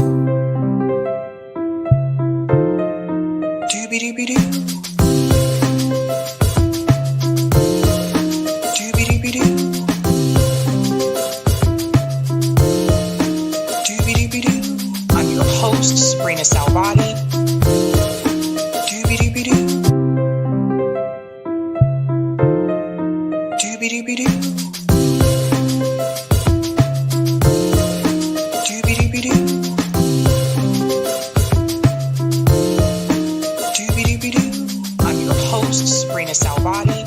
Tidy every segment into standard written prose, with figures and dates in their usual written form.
I'm your host, Sabrina Salvati. I'm your host, Sabrina Salvati.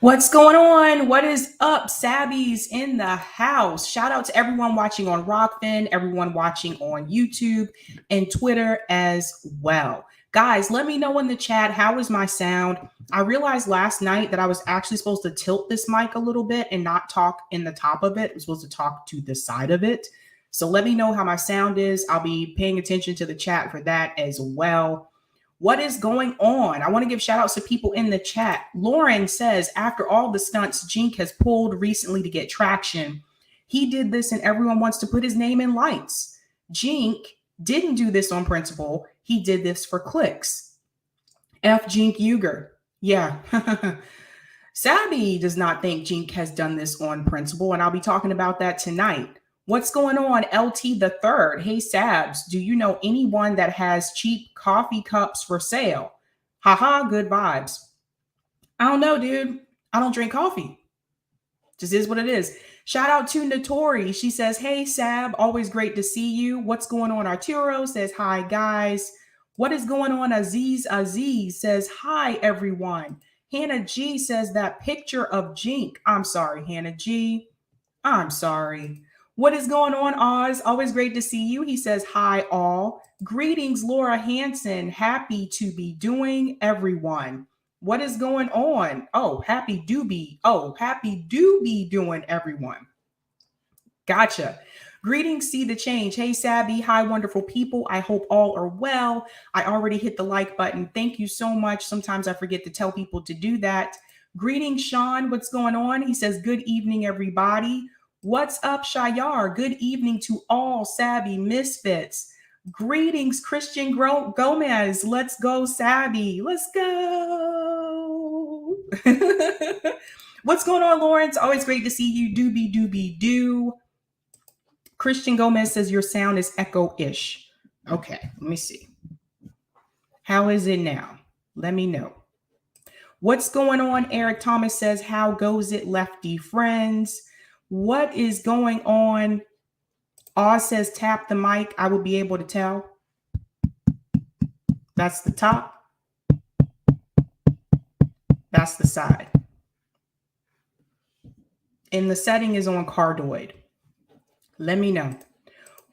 What's going on? What is up, Sabbies in the house? Shout out to everyone watching on Rockfin, everyone watching on YouTube and Twitter as well. Guys, let me know in the chat, how is my sound? I realized last night that I was actually supposed to tilt this mic a little bit and not talk in the top of it. I'm supposed to talk to the side of it. So let me know how my sound is. I'll be paying attention to the chat for that as well. What is going on? I want to give shout outs to people in the chat. Lauren says, after all the stunts Jenk has pulled recently to get traction, he did this and everyone wants to put his name in lights. Jenk didn't do this on principle. He did this for clicks. F CENK UYGUR. Yeah. Sabby does not think Jenk has done this on principle, and I'll be talking about that tonight. What's going on, LT the third? Hey, Sabs, do you know anyone that has cheap coffee cups for sale? Haha, good vibes. I don't know, dude. I don't drink coffee. Just is what it is. Shout out to Notori. She says, hey, Sab, always great to see you. What's going on? Arturo says, hi, guys. What is going on? Aziz says, hi, everyone. Hannah G says that picture of Jenk. I'm sorry, Hannah G. I'm sorry. What is going on, Oz? Always great to see you. He says, hi, all. Greetings, Laura Hanson. Happy to be doing, everyone. What is going on? Oh, happy do be doing, everyone. Gotcha. Greetings, see the change. Hey, Sabby. Hi, wonderful people. I hope all are well. I already hit the like button. Thank you so much. Sometimes I forget to tell people to do that. Greetings, Sean. What's going on? He says, good evening, everybody. What's up, Shayar? Good evening to all Sabby misfits. Greetings, Christian Gomez. Let's go, Sabby. Let's go. What's going on, Lawrence? Always great to see you. Do. Christian Gomez says your sound is echo-ish. Okay, let me see. How is it now? Let me know. What's going on? Eric Thomas says, how goes it, lefty friends? What is going on? Oz says, tap the mic. I will be able to tell. That's the top. That's the side. And the setting is on cardioid. Let me know.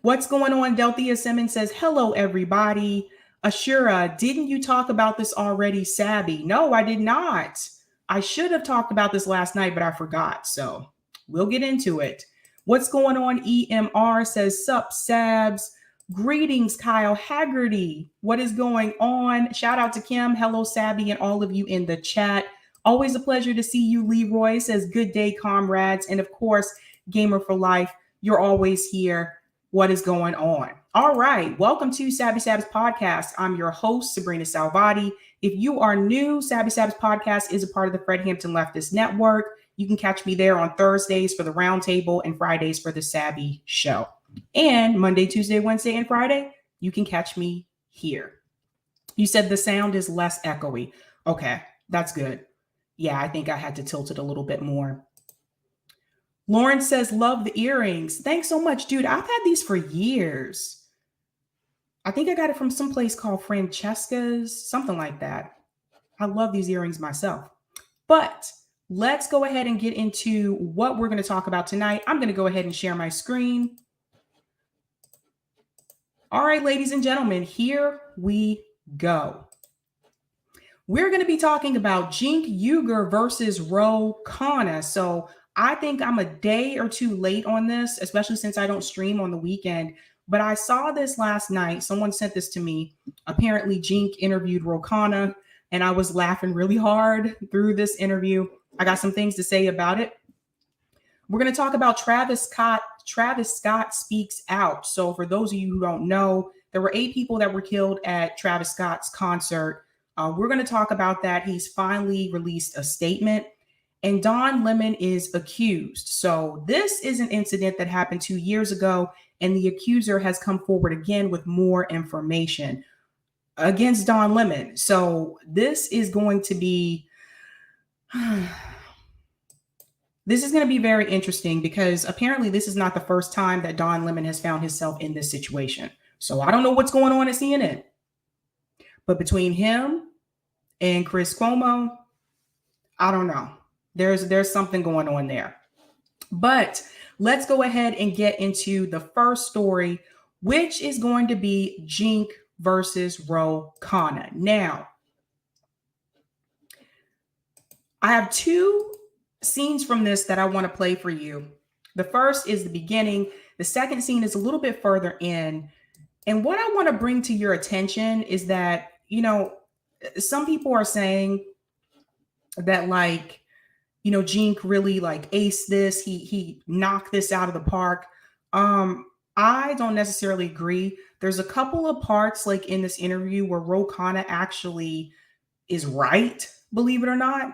What's going on? Delthea Simmons says, hello, everybody. Ashura, didn't you talk about this already, Sabby? No, I did not. I should have talked about this last night, but I forgot. So we'll get into it. What's going on? EMR says, sup, Sabs. Greetings, Kyle Haggerty. What is going on? Shout out to Kim. Hello, Sabby, and all of you in the chat. Always a pleasure to see you. Leroy says, good day, comrades. And of course, Gamer for Life. You're always here. What is going on? All right. Welcome to Sabby Sabs Podcast. I'm your host, Sabrina Salvati. If you are new, Sabby Sabs Podcast is a part of the Fred Hampton Leftist Network. You can catch me there on Thursdays for the Roundtable and Fridays for the Sabby Show. And Monday, Tuesday, Wednesday, and Friday, you can catch me here. You said the sound is less echoey. Okay, that's good. Yeah, I think I had to tilt it a little bit more. Lauren says, love the earrings. Thanks so much, dude. I've had these for years. I think I got it from some place called Francesca's, something like that. I love these earrings myself. But let's go ahead and get into what we're going to talk about tonight. I'm going to go ahead and share my screen. All right, ladies and gentlemen, here we go. We're going to be talking about CENK UYGUR versus Khanna. So I think I'm a day or two late on this, especially since I don't stream on the weekend. But I saw this last night. Someone sent this to me. Apparently, CENK interviewed Khanna, and I was laughing really hard through this interview. I got some things to say about it. We're going to talk about Travis Scott. Travis Scott speaks out. So for those of you who don't know, there were 8 people that were killed at Travis Scott's concert. We're going to talk about that. He's finally released a statement, and Don Lemon is accused. So this is an incident that happened 2 years ago, and the accuser has come forward again with more information against Don Lemon. So this is going to be this is going to be very interesting, because apparently this is not the first time that Don Lemon has found himself in this situation. So I don't know what's going on at CNN, but between him and Chris Cuomo, I don't know. There's something going on there. But let's go ahead and get into the first story, which is going to be Jenk versus Khanna. Now, I have 2 scenes from this that I want to play for you. The first is the beginning. The second scene is a little bit further in. And what I want to bring to your attention is that, you know, some people are saying that, like, you know, Jenk really like aced this. He knocked this out of the park. I don't necessarily agree. There's a couple of parts like in this interview where Khanna actually is right, believe it or not.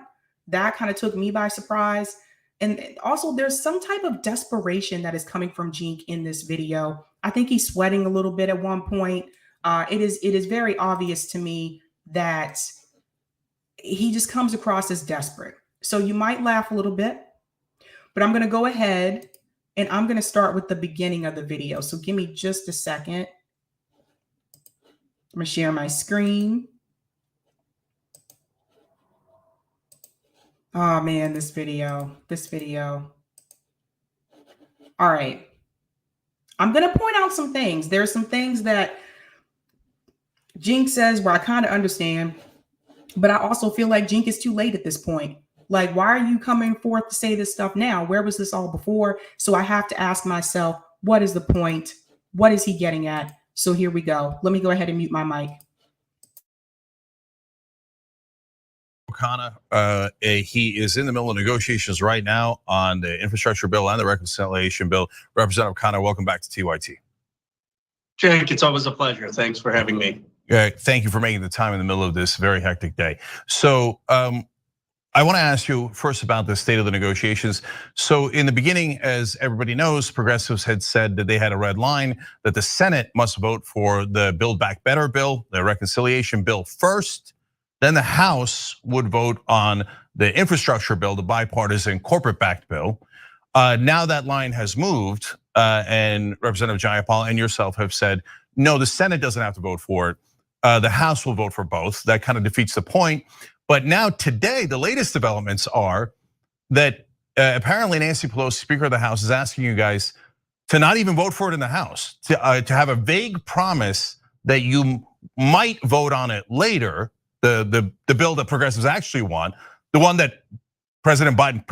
That kind of took me by surprise. And also there's some type of desperation that is coming from Jenk in this video. I think he's sweating a little bit at one point. It is very obvious to me that he just comes across as desperate. So you might laugh a little bit, but I'm going to go ahead and I'm going to start with the beginning of the video. So give me just a second. I'm going to share my screen. Oh man, this video. All right. I'm going to point out some things. There's some things that Jenk says where I kind of understand, but I also feel like Jenk is too late at this point. Like, why are you coming forth to say this stuff now? Where was this all before? So I have to ask myself, what is the point? What is he getting at? So here we go. Let me go ahead and mute my mic. Khanna, he is in the middle of negotiations right now on the infrastructure bill and the reconciliation bill. Representative Khanna, welcome back to TYT. Jenk, it's always a pleasure. Thanks for having me. Thank you for making the time in the middle of this very hectic day. So I want to ask you first about the state of the negotiations. So in the beginning, as everybody knows, progressives had said that they had a red line, that the Senate must vote for the Build Back Better bill, the reconciliation bill first. Then the House would vote on the infrastructure bill, the bipartisan corporate-backed bill. Now that line has moved, and Representative Jayapal and yourself have said, no, the Senate doesn't have to vote for it. The House will vote for both. That kind of defeats the point. But now today, the latest developments are that apparently Nancy Pelosi, Speaker of the House, is asking you guys to not even vote for it in the House, to have a vague promise that you might vote on it later. The bill that progressives actually want, the one that President Biden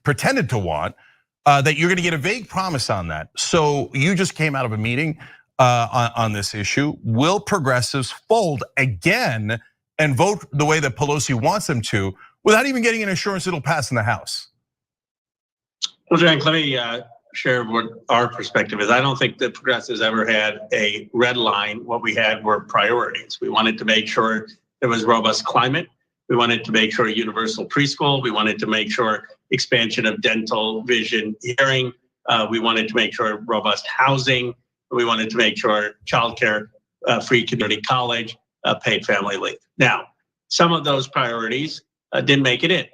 pretended to want, that you're going to get a vague promise on that. So you just came out of a meeting on this issue. Will progressives fold again and vote the way that Pelosi wants them to, without even getting an assurance it'll pass in the House? Well, Jenk, let me share what our perspective is. I don't think that progressives ever had a red line. What we had were priorities. We wanted to make sure there was robust climate. We wanted to make sure universal preschool. We wanted to make sure expansion of dental, vision, hearing. We wanted to make sure robust housing. We wanted to make sure childcare, free community college, paid family leave. Now, some of those priorities didn't make it in.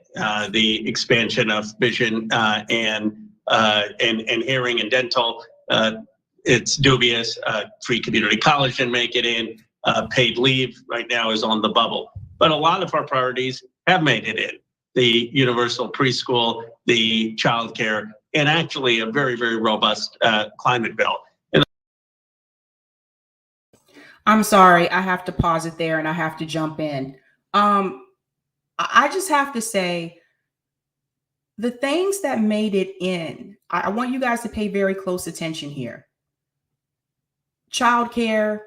The expansion of vision and hearing and dental, it's dubious. Free community college didn't make it in. Paid leave right now is on the bubble. But a lot of our priorities have made it in. The universal preschool, the childcare, and actually a very, very robust climate bill. I'm sorry, I have to pause it there and I have to jump in. I just have to say, the things that made it in, I want you guys to pay very close attention here. Childcare,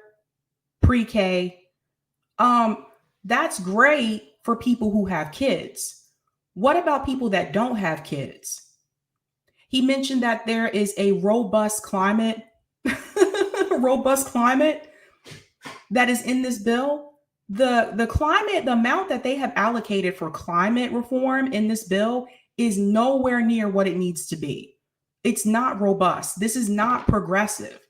pre-K, that's great for people who have kids. What about people that don't have kids? He mentioned that there is a robust climate, robust climate that is in this bill. The climate, the amount that they have allocated for climate reform in this bill is nowhere near what it needs to be. It's not robust. This is not progressive.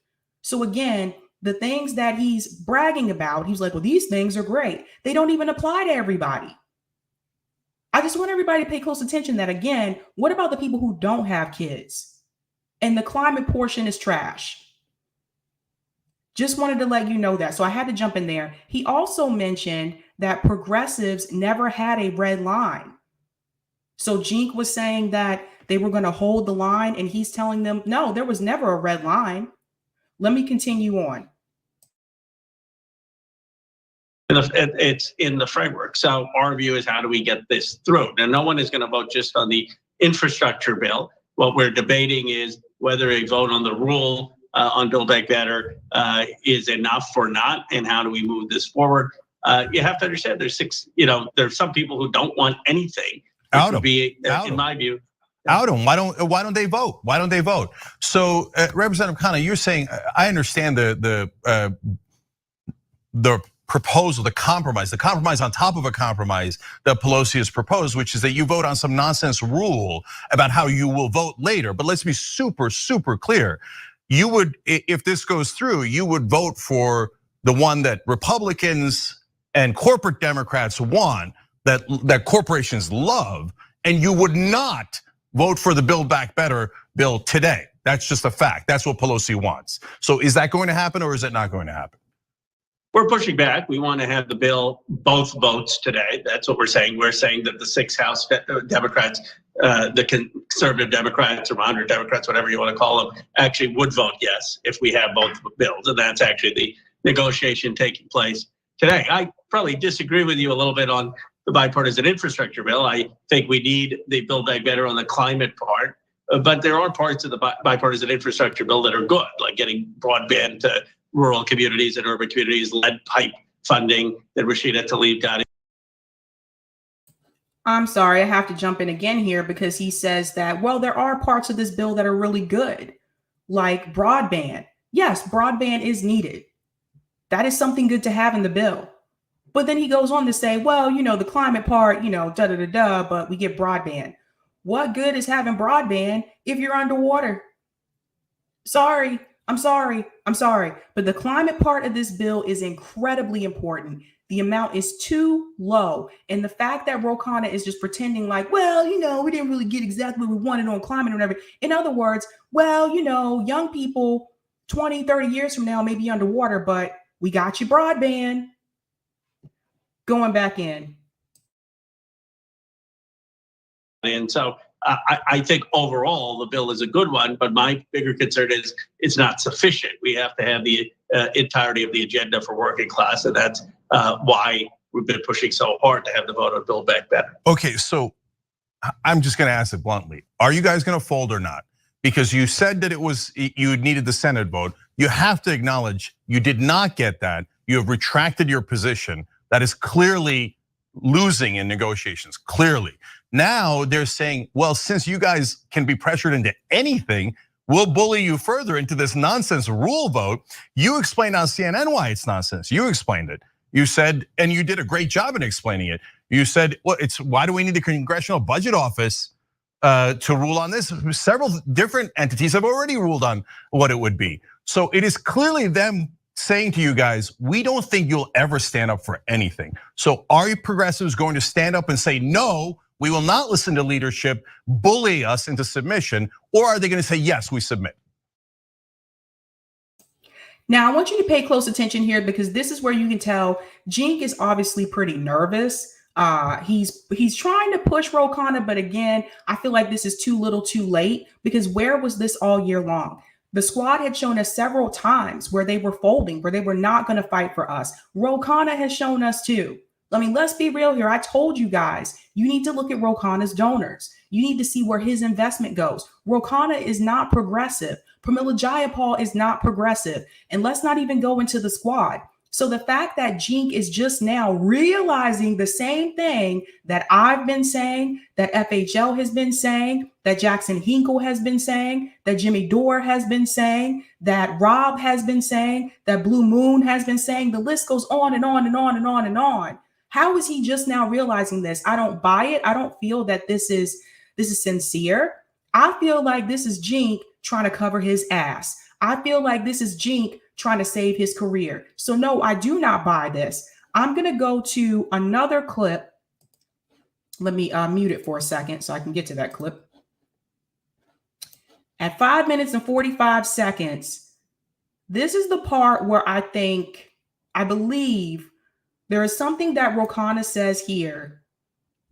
So again, the things that he's bragging about, he's like, well, these things are great. They don't even apply to everybody. I just want everybody to pay close attention that, again, what about the people who don't have kids? And the climate portion is trash. Just wanted to let you know that. So I had to jump in there. He also mentioned that progressives never had a red line. So Jenk was saying that they were going to hold the line, and he's telling them, no, there was never a red line. Let me continue on. It's in the framework. So our view is, how do we get this through? Now, no one is going to vote just on the infrastructure bill. What we're debating is whether a vote on the rule on Build Back Better is enough or not, and how do we move this forward? You have to understand there's there's some people who don't want anything. Out of in my view. Out them. Why don't they vote? Why don't they vote? So, Representative Khanna, you're saying, I understand the proposal, the compromise on top of a compromise that Pelosi has proposed, which is that you vote on some nonsense rule about how you will vote later. But let's be super, super clear. You would, if this goes through, you would vote for the one that Republicans and corporate Democrats want, that corporations love, and you would not vote for the Build Back Better bill today. That's just a fact. That's what Pelosi wants. So is that going to happen, or is it not going to happen? We're pushing back. We want to have the bill both votes today. That's what we're saying. We're saying that the 6 House Democrats, the conservative Democrats or moderate Democrats, whatever you want to call them, actually would vote yes if we have both bills. And that's actually the negotiation taking place today. I probably disagree with you a little bit on the bipartisan infrastructure bill. I think we need the Build Back Better on the climate part. But there are parts of the bipartisan infrastructure bill that are good, like getting broadband to rural communities and urban communities, lead pipe funding that Rashida Tlaib got in. I'm sorry, I have to jump in again here because he says that, well, there are parts of this bill that are really good, like broadband. Yes, broadband is needed. That is something good to have in the bill. But then he goes on to say, well, the climate part, but we get broadband. What good is having broadband if you're underwater? Sorry. I'm sorry. But the climate part of this bill is incredibly important. The amount is too low. And the fact that Ro Khanna is just pretending like, well, we didn't really get exactly what we wanted on climate or whatever. In other words, well, young people 20, 30 years from now may be underwater, but we got you broadband. Going back in. And so I think overall the bill is a good one, but my bigger concern is it's not sufficient. We have to have the entirety of the agenda for working class, and that's why we've been pushing so hard to have the vote on Build Back Better. Okay, so I'm just going to ask it bluntly: are you guys going to fold or not? Because you said that you needed the Senate vote. You have to acknowledge you did not get that. You have retracted your position. That is clearly losing in negotiations. Clearly. Now they're saying, well, since you guys can be pressured into anything, we'll bully you further into this nonsense rule vote. You explained on CNN why it's nonsense. You explained it. You said, and you did a great job in explaining it. You said, well, why do we need the Congressional Budget Office to rule on this? Several different entities have already ruled on what it would be. So it is clearly them saying to you guys, we don't think you'll ever stand up for anything. So are you progressives going to stand up and say, no, we will not listen to leadership, bully us into submission, or are they going to say, yes, we submit? Now, I want you to pay close attention here because this is where you can tell Jenk is obviously pretty nervous. He's trying to push Ro Khanna, but again, I feel like this is too little too late because where was this all year long? The squad had shown us several times where they were folding, where they were not going to fight for us. Ro Khanna has shown us too. I mean, let's be real here. I told you guys, you need to look at Ro Khanna's donors. You need to see where his investment goes. Ro Khanna is not progressive. Pramila Jayapal is not progressive. And let's not even go into the squad. So the fact that Jenk is just now realizing the same thing that I've been saying, that FHL has been saying, that Jackson Hinkle has been saying, that Jimmy Dore has been saying, that Rob has been saying, that Blue Moon has been saying, the list goes on and on and on and on and on. How is he just now realizing this? I don't buy it. I don't feel that this is sincere. I feel like this is Jenk trying to cover his ass. I feel like this is Jenk trying to save his career. So no, I do not buy this. I'm going to go to another clip. Let me mute it for a second so I can get to that clip. At 5 minutes and 45 seconds, this is the part where I believe there is something that Khanna says here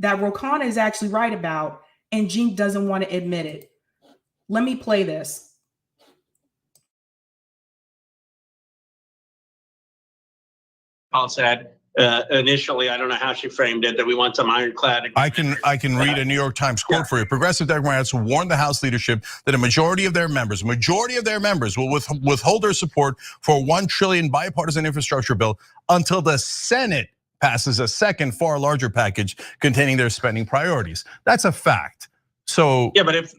that Khanna is actually right about, and Jenk doesn't want to admit it. Let me play this. Paul said initially, I don't know how she framed it, that we want some ironclad. I can read a New York Times quote for you. Progressive Democrats warned the House leadership that a majority of their members will withhold their support for a $1 trillion bipartisan infrastructure bill until the Senate passes a second, far larger package containing their spending priorities. That's a fact. So yeah, but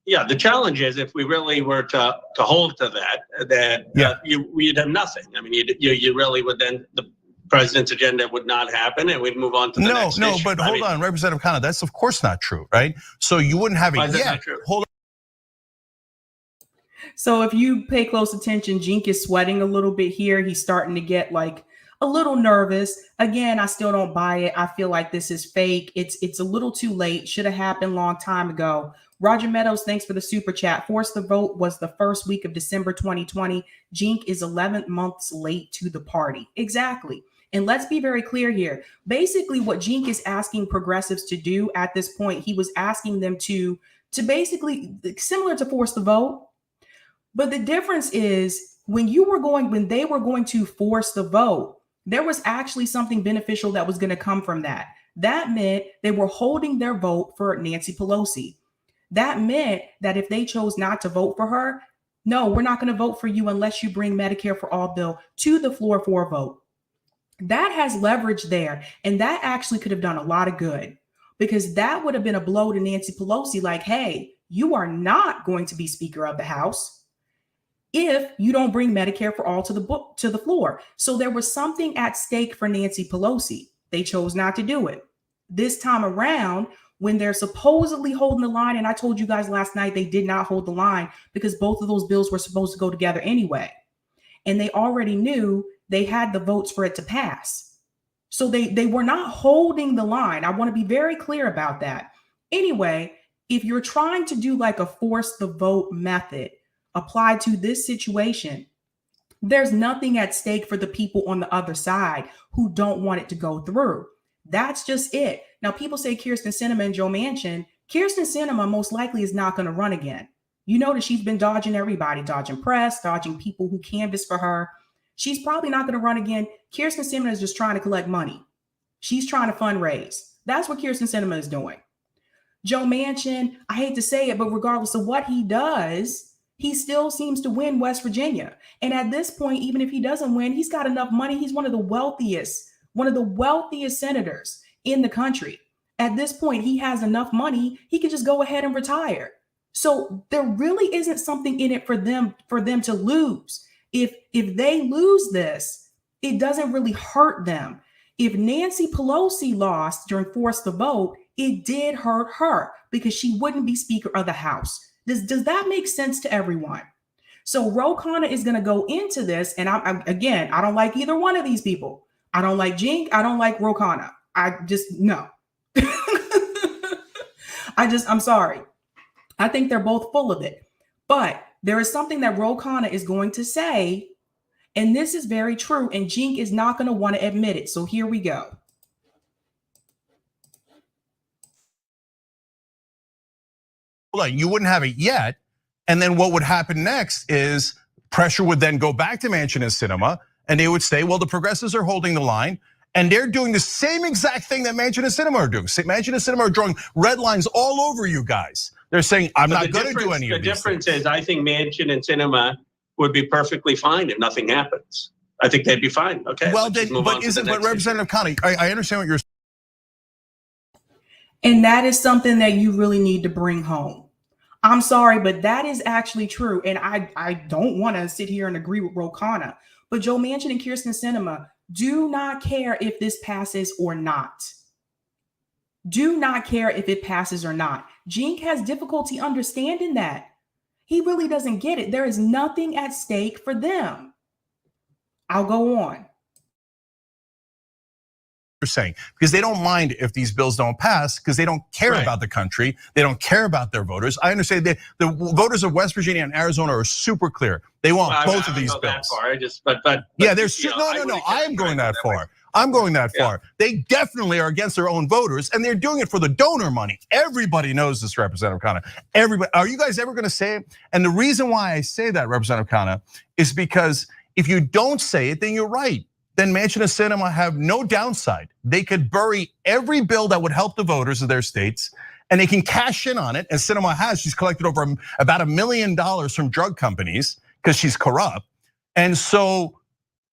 the challenge is if we really were to hold to that, you'd have nothing. I mean, you really would then the president's agenda would not happen, and we'd move on to the next issue. But hold on, Representative Khanna, that's of course not true, right? So you wouldn't have it yet. Hold on. So if you pay close attention, Jenk is sweating a little bit here. He's starting to get like a little nervous. Again, I still don't buy it. I feel like this is fake. It's a little too late. Should have happened a long time ago. Roger Meadows, thanks for the super chat. Force the vote was the first week of December 2020. Jenk is 11 months late to the party. Exactly. And let's be very clear here. Basically, what Jenk is asking progressives to do at this point, he was asking them to basically similar to force the vote. But the difference is when they were going to force the vote, there was actually something beneficial that was going to come from that. That meant they were holding their vote for Nancy Pelosi. That meant that if they chose not to vote for her, no, we're not going to vote for you unless you bring Medicare for All bill to the floor for a vote. That has leverage there. And that actually could have done a lot of good because that would have been a blow to Nancy Pelosi. Like, hey, you are not going to be Speaker of the House if you don't bring Medicare for All to the floor. So there was something at stake for Nancy Pelosi. They chose not to do it. This time around, when they're supposedly holding the line, and I told you guys last night they did not hold the line because both of those bills were supposed to go together anyway. And they already knew they had the votes for it to pass. So they were not holding the line. I want to be very clear about that. Anyway, if you're trying to do like a force the vote method applied to this situation, there's nothing at stake for the people on the other side who don't want it to go through. That's just it. Now, people say Kyrsten Sinema and Joe Manchin. Kyrsten Sinema most likely is not going to run again. You notice she's been dodging everybody, dodging press, dodging people who canvass for her. She's probably not going to run again. Kyrsten Sinema is just trying to collect money. She's trying to fundraise. That's what Kyrsten Sinema is doing. Joe Manchin, I hate to say it, but regardless of what he does, he still seems to win West Virginia. And at this point, even if he doesn't win, he's got enough money. He's one of the wealthiest senators in the country. At this point, he has enough money. He can just go ahead and retire. So there really isn't something in it for them to lose. If they lose this, it doesn't really hurt them. If Nancy Pelosi lost during Force the Vote, it did hurt her because she wouldn't be Speaker of the House. Does that make sense to everyone? So Khanna is going to go into this, and I don't like either one of these people. I don't like Jenk. I don't like Khanna. No. I'm sorry. I think they're both full of it. But there is something that Khanna is going to say, and this is very true, and Jenk is not going to want to admit it. So here we go. Hold on, you wouldn't have it yet. And then what would happen next is pressure would then go back to Manchin and Sinema, and they would say, well, the progressives are holding the line. And they're doing the same exact thing that Manchin and Sinema are doing. Manchin and Sinema are drawing red lines all over you guys. They're saying, I'm not going to do any of these things. The difference is I think Manchin and Sinema would be perfectly fine if nothing happens. I think they'd be fine. Okay. Well, then, but Representative Khanna, I understand what you're saying. And that is something that you really need to bring home. I'm sorry, but that is actually true. And I don't want to sit here and agree with Ro Khanna, but Joe Manchin and Kyrsten Sinema do not care if this passes or not. Do not care if it passes or not. Jenk has difficulty understanding that. He really doesn't get it. There is nothing at stake for them. I'll go on. Saying, because they don't mind if these bills don't pass, because they don't care about the country, they don't care about their voters. I understand that the voters of West Virginia and Arizona are super clear. They want both of these bills. Yeah, there's no. I am going that far. I'm going that far. They definitely are against their own voters, and they're doing it for the donor money. Everybody knows this, Representative Khanna. Everybody. Are you guys ever going to say it? And the reason why I say that, Representative Khanna, is because if you don't say it, then you're right. Then Manchin and Sinema have no downside. They could bury every bill that would help the voters of their states, and they can cash in on it. And Sinema has, she's collected over about $1 million from drug companies because she's corrupt. And so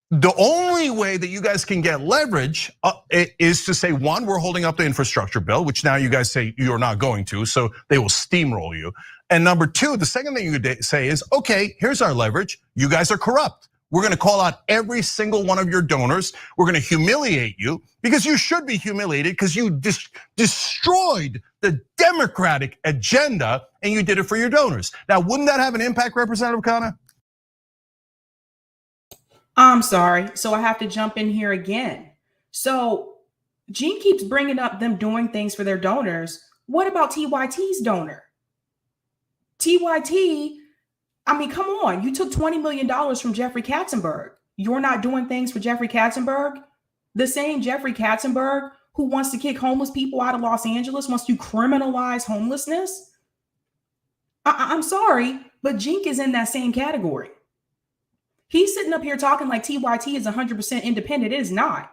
the only way that you guys can get leverage is to say, one, we're holding up the infrastructure bill, which now you guys say you're not going to, so they will steamroll you. And number two, the second thing you could say is, okay, here's our leverage. You guys are corrupt. We're gonna call out every single one of your donors. We're gonna humiliate you, because you should be humiliated, because you destroyed the Democratic agenda and you did it for your donors. Now, wouldn't that have an impact, Representative Khanna? I'm sorry, so I have to jump in here again. So Jenk keeps bringing up them doing things for their donors. What about TYT's donor? TYT, I mean, come on. You took $20 million from Jeffrey Katzenberg. You're not doing things for Jeffrey Katzenberg? The same Jeffrey Katzenberg who wants to kick homeless people out of Los Angeles, wants to criminalize homelessness? I'm sorry, but Jenk is in that same category. He's sitting up here talking like TYT is 100% independent. It is not.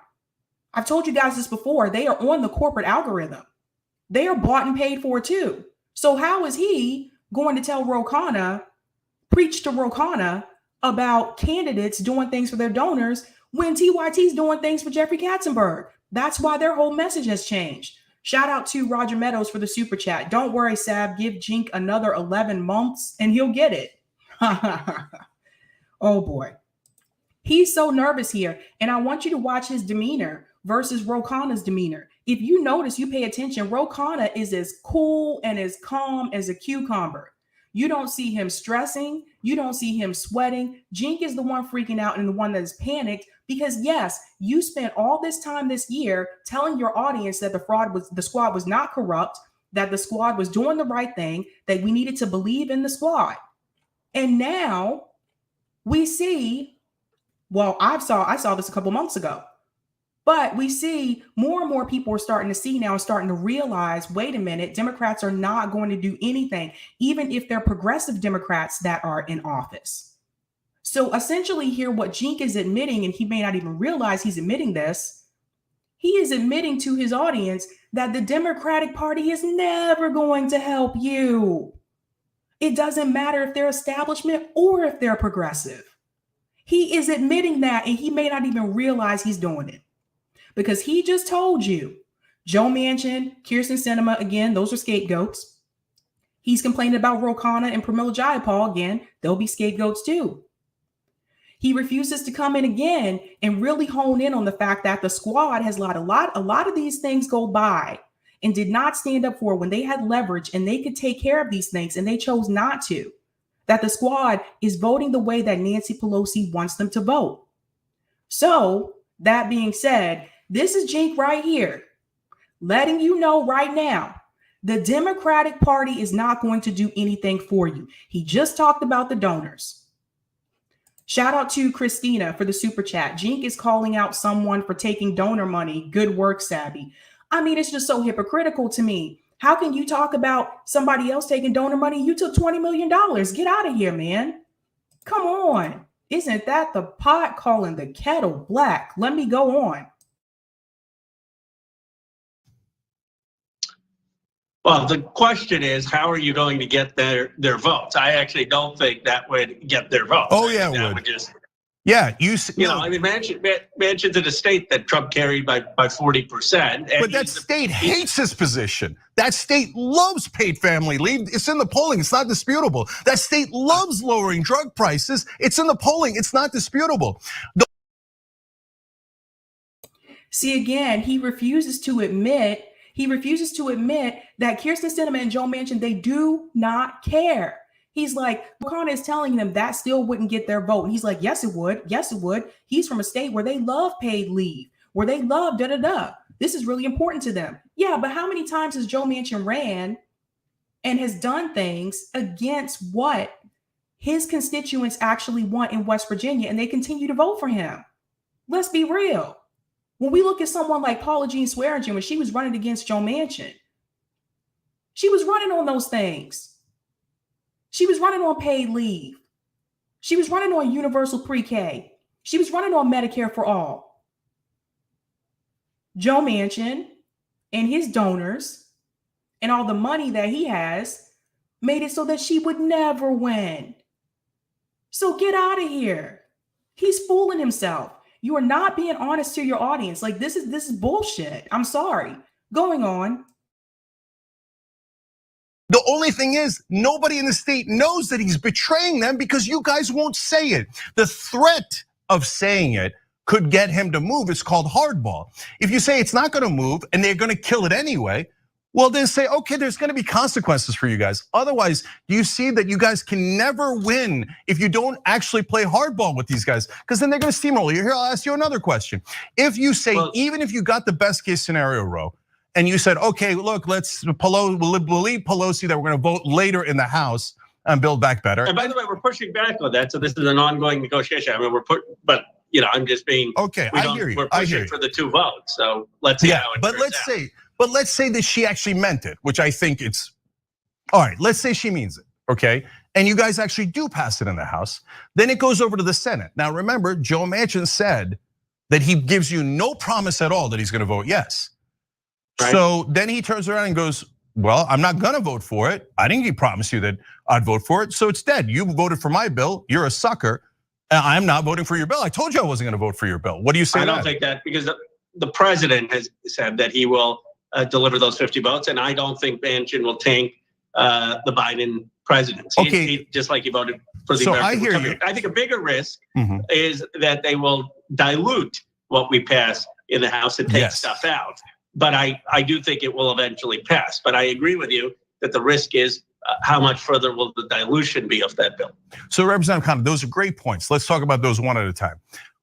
I've told you guys this before. They are on the corporate algorithm. They are bought and paid for too. So how is he going to tell Ro Khanna, preach to Ro Khanna about candidates doing things for their donors when TYT's doing things for Jeffrey Katzenberg? That's why their whole message has changed. Shout out to Roger Meadows for the super chat. Don't worry, Sab, give Jenk another 11 months and he'll get it. Oh boy. He's so nervous here. And I want you to watch his demeanor versus Ro Khanna's demeanor. If you notice, you pay attention, Ro Khanna is as cool and as calm as a cucumber. You don't see him stressing. You don't see him sweating. Jenk is the one freaking out and the one that is panicked because, yes, you spent all this time this year telling your audience that the squad was not corrupt, that the squad was doing the right thing, that we needed to believe in the squad. And now we see, well, I saw this a couple months ago, but we see more and more people are starting to see now and starting to realize, wait a minute, Democrats are not going to do anything, even if they're progressive Democrats that are in office. So essentially here, what Jenk is admitting, and he may not even realize he's admitting this, he is admitting to his audience that the Democratic Party is never going to help you. It doesn't matter if they're establishment or if they're progressive. He is admitting that, and he may not even realize he's doing it. Because he just told you, Joe Manchin, Kyrsten Sinema, again, those are scapegoats. He's complaining about Ro Khanna and Pramila Jayapal again. They'll be scapegoats too. He refuses to come in again and really hone in on the fact that the squad has let a lot of these things go by and did not stand up for when they had leverage and they could take care of these things and they chose not to. That the squad is voting the way that Nancy Pelosi wants them to vote. So that being said, this is Jenk right here, letting you know right now, the Democratic Party is not going to do anything for you. He just talked about the donors. Shout out to Christina for the super chat. Jenk is calling out someone for taking donor money. Good work, Sabby. I mean, it's just so hypocritical to me. How can you talk about somebody else taking donor money? You took $20 million. Get out of here, man. Come on. Isn't that the pot calling the kettle black? Let me go on. Well, the question is, how are you going to get their votes? I actually don't think that would get their votes. Oh, yeah, that would. Yeah, you know, I mean, Manchin's in a state that Trump carried by 40%. But that state hates his position. That state loves paid family leave. It's in the polling. It's not disputable. That state loves lowering drug prices. It's in the polling. It's not disputable. See, again, he refuses to admit that Kyrsten Sinema and Joe Manchin, they do not care. He's like, Khanna is telling them that still wouldn't get their vote. And he's like, yes, it would. Yes, it would. He's from a state where they love paid leave, where they love da-da-da. This is really important to them. Yeah, but how many times has Joe Manchin ran and has done things against what his constituents actually want in West Virginia, and they continue to vote for him? Let's be real. When we look at someone like Paula Jean Swearengin, when she was running against Joe Manchin, she was running on those things. She was running on paid leave. She was running on universal pre-K. She was running on Medicare for all. Joe Manchin and his donors and all the money that he has made it so that she would never win. So get out of here. He's fooling himself. You are not being honest to your audience. Like, this is bullshit. I'm sorry. Going on. The only thing is, nobody in the state knows that he's betraying them because you guys won't say it. The threat of saying it could get him to move. It's called hardball. If you say it's not gonna move and they're gonna kill it anyway, well, then say, okay, there's gonna be consequences for you guys. Otherwise, do you see that you guys can never win if you don't actually play hardball with these guys? Because then they're gonna steamroll you. Here, I'll ask you another question. If you say, even if you got the best case scenario, Ro, and you said, okay, look, we'll leave Pelosi that we're gonna vote later in the House and Build Back Better. And by the way, we're pushing back on that, so this is an ongoing negotiation. I mean, but you know, I'm just being okay. I hear you. We're pushing for the 2 votes, so let's see how it turns out. But let's say that she actually meant it, which I think it's all right. Let's say she means it, okay? And you guys actually do pass it in the House. Then it goes over to the Senate. Now remember, Joe Manchin said that he gives you no promise at all that he's gonna vote yes. Right. So then he turns around and goes, well, I'm not gonna vote for it. I didn't promise you that I'd vote for it, so it's dead. You voted for my bill, you're a sucker. I'm not voting for your bill. I told you I wasn't gonna vote for your bill. What do you say? I don't think that, because the president has said that he will deliver those 50 votes, and I don't think Manchin will tank the Biden presidency. Okay. Just like he voted for the American Republic. I think a bigger risk is that they will dilute what we pass in the House and take stuff out. But I do think it will eventually pass. But I agree with you that the risk is how much further will the dilution be of that bill? So Representative Khanna, those are great points. Let's talk about those one at a time.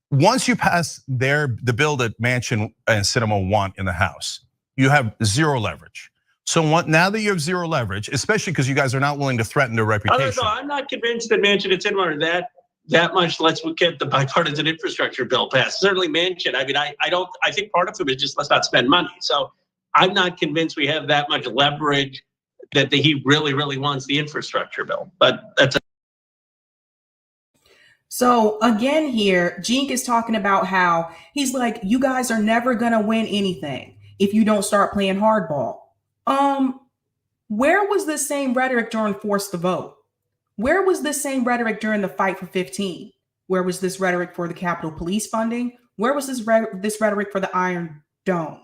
Once you pass the bill that Manchin and Sinema want in the House, you have zero leverage. So now that you have zero leverage, especially because you guys are not willing to threaten their reputation. No, I'm not convinced that Manchin and Sinema are that much. Let's get the bipartisan infrastructure bill passed. Certainly Manchin. I mean, I think part of it is just let's not spend money. So I'm not convinced we have that much leverage that he really, really wants the infrastructure bill. But that's So again here, Jenk is talking about how he's like, you guys are never gonna win anything if you don't start playing hardball. Where was this same rhetoric during Force the Vote? Where was this same rhetoric during the Fight for 15? Where was this rhetoric for the Capitol Police funding? Where was this rhetoric for the Iron Dome?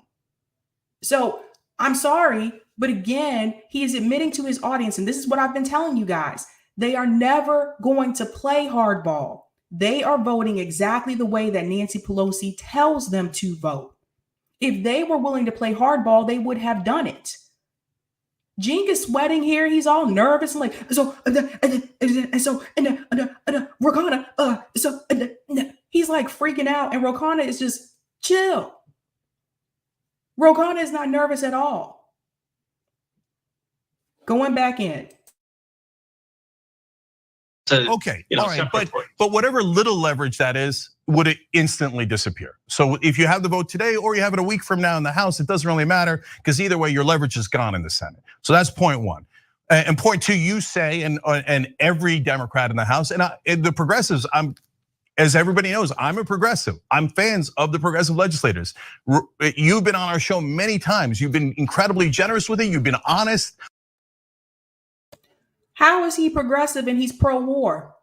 So I'm sorry, but again, he is admitting to his audience, and this is what I've been telling you guys, they are never going to play hardball. They are voting exactly the way that Nancy Pelosi tells them to vote. If they were willing to play hardball, they would have done it. Jenk is sweating here. He's all nervous and like, Rokana, he's like freaking out, and Rokana is just chill. Rokana is not nervous at all. Going back in. Okay, all right, but whatever little leverage that is, would it instantly disappear? So if you have the vote today or you have it a week from now in the House, it doesn't really matter because either way, your leverage is gone in the Senate. So that's point one. And point two, you say, and every Democrat in the House, and the progressives, as everybody knows, I'm a progressive. I'm fans of the progressive legislators. You've been on our show many times. You've been incredibly generous with it. You've been honest. How is he progressive and he's pro-war?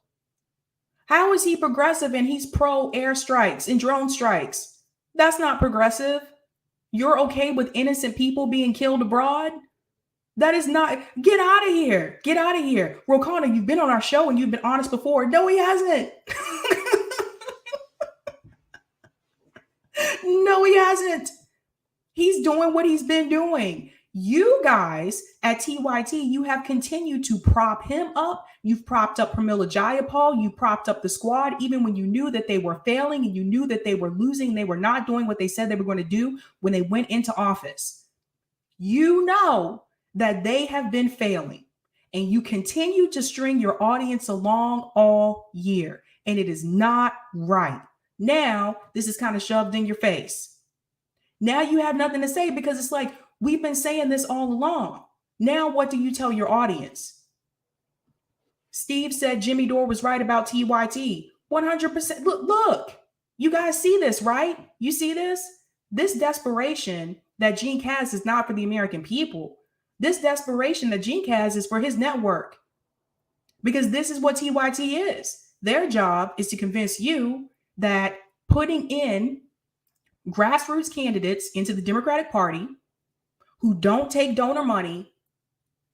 How is he progressive and he's pro airstrikes and drone strikes? That's not progressive. You're okay with innocent people being killed abroad? That is not. Get out of here. Get out of here. Khanna, you've been on our show and you've been honest before. No, he hasn't. No, he hasn't. He's doing what he's been doing. You guys at TYT, you have continued to prop him up. You've propped up Pramila Jayapal. You propped up the squad, even when you knew that they were failing and you knew that they were losing. They were not doing what they said they were going to do when they went into office. You know that they have been failing, and you continue to string your audience along all year, and it is not right. Now, this is kind of shoved in your face. Now you have nothing to say because it's like, we've been saying this all along. Now, what do you tell your audience? Steve said Jimmy Dore was right about TYT. 100%. Look, you guys see this, right? You see this? This desperation that Jenk has is not for the American people. This desperation that Jenk has is for his network. Because this is what TYT is. Their job is to convince you that putting in grassroots candidates into the Democratic Party who don't take donor money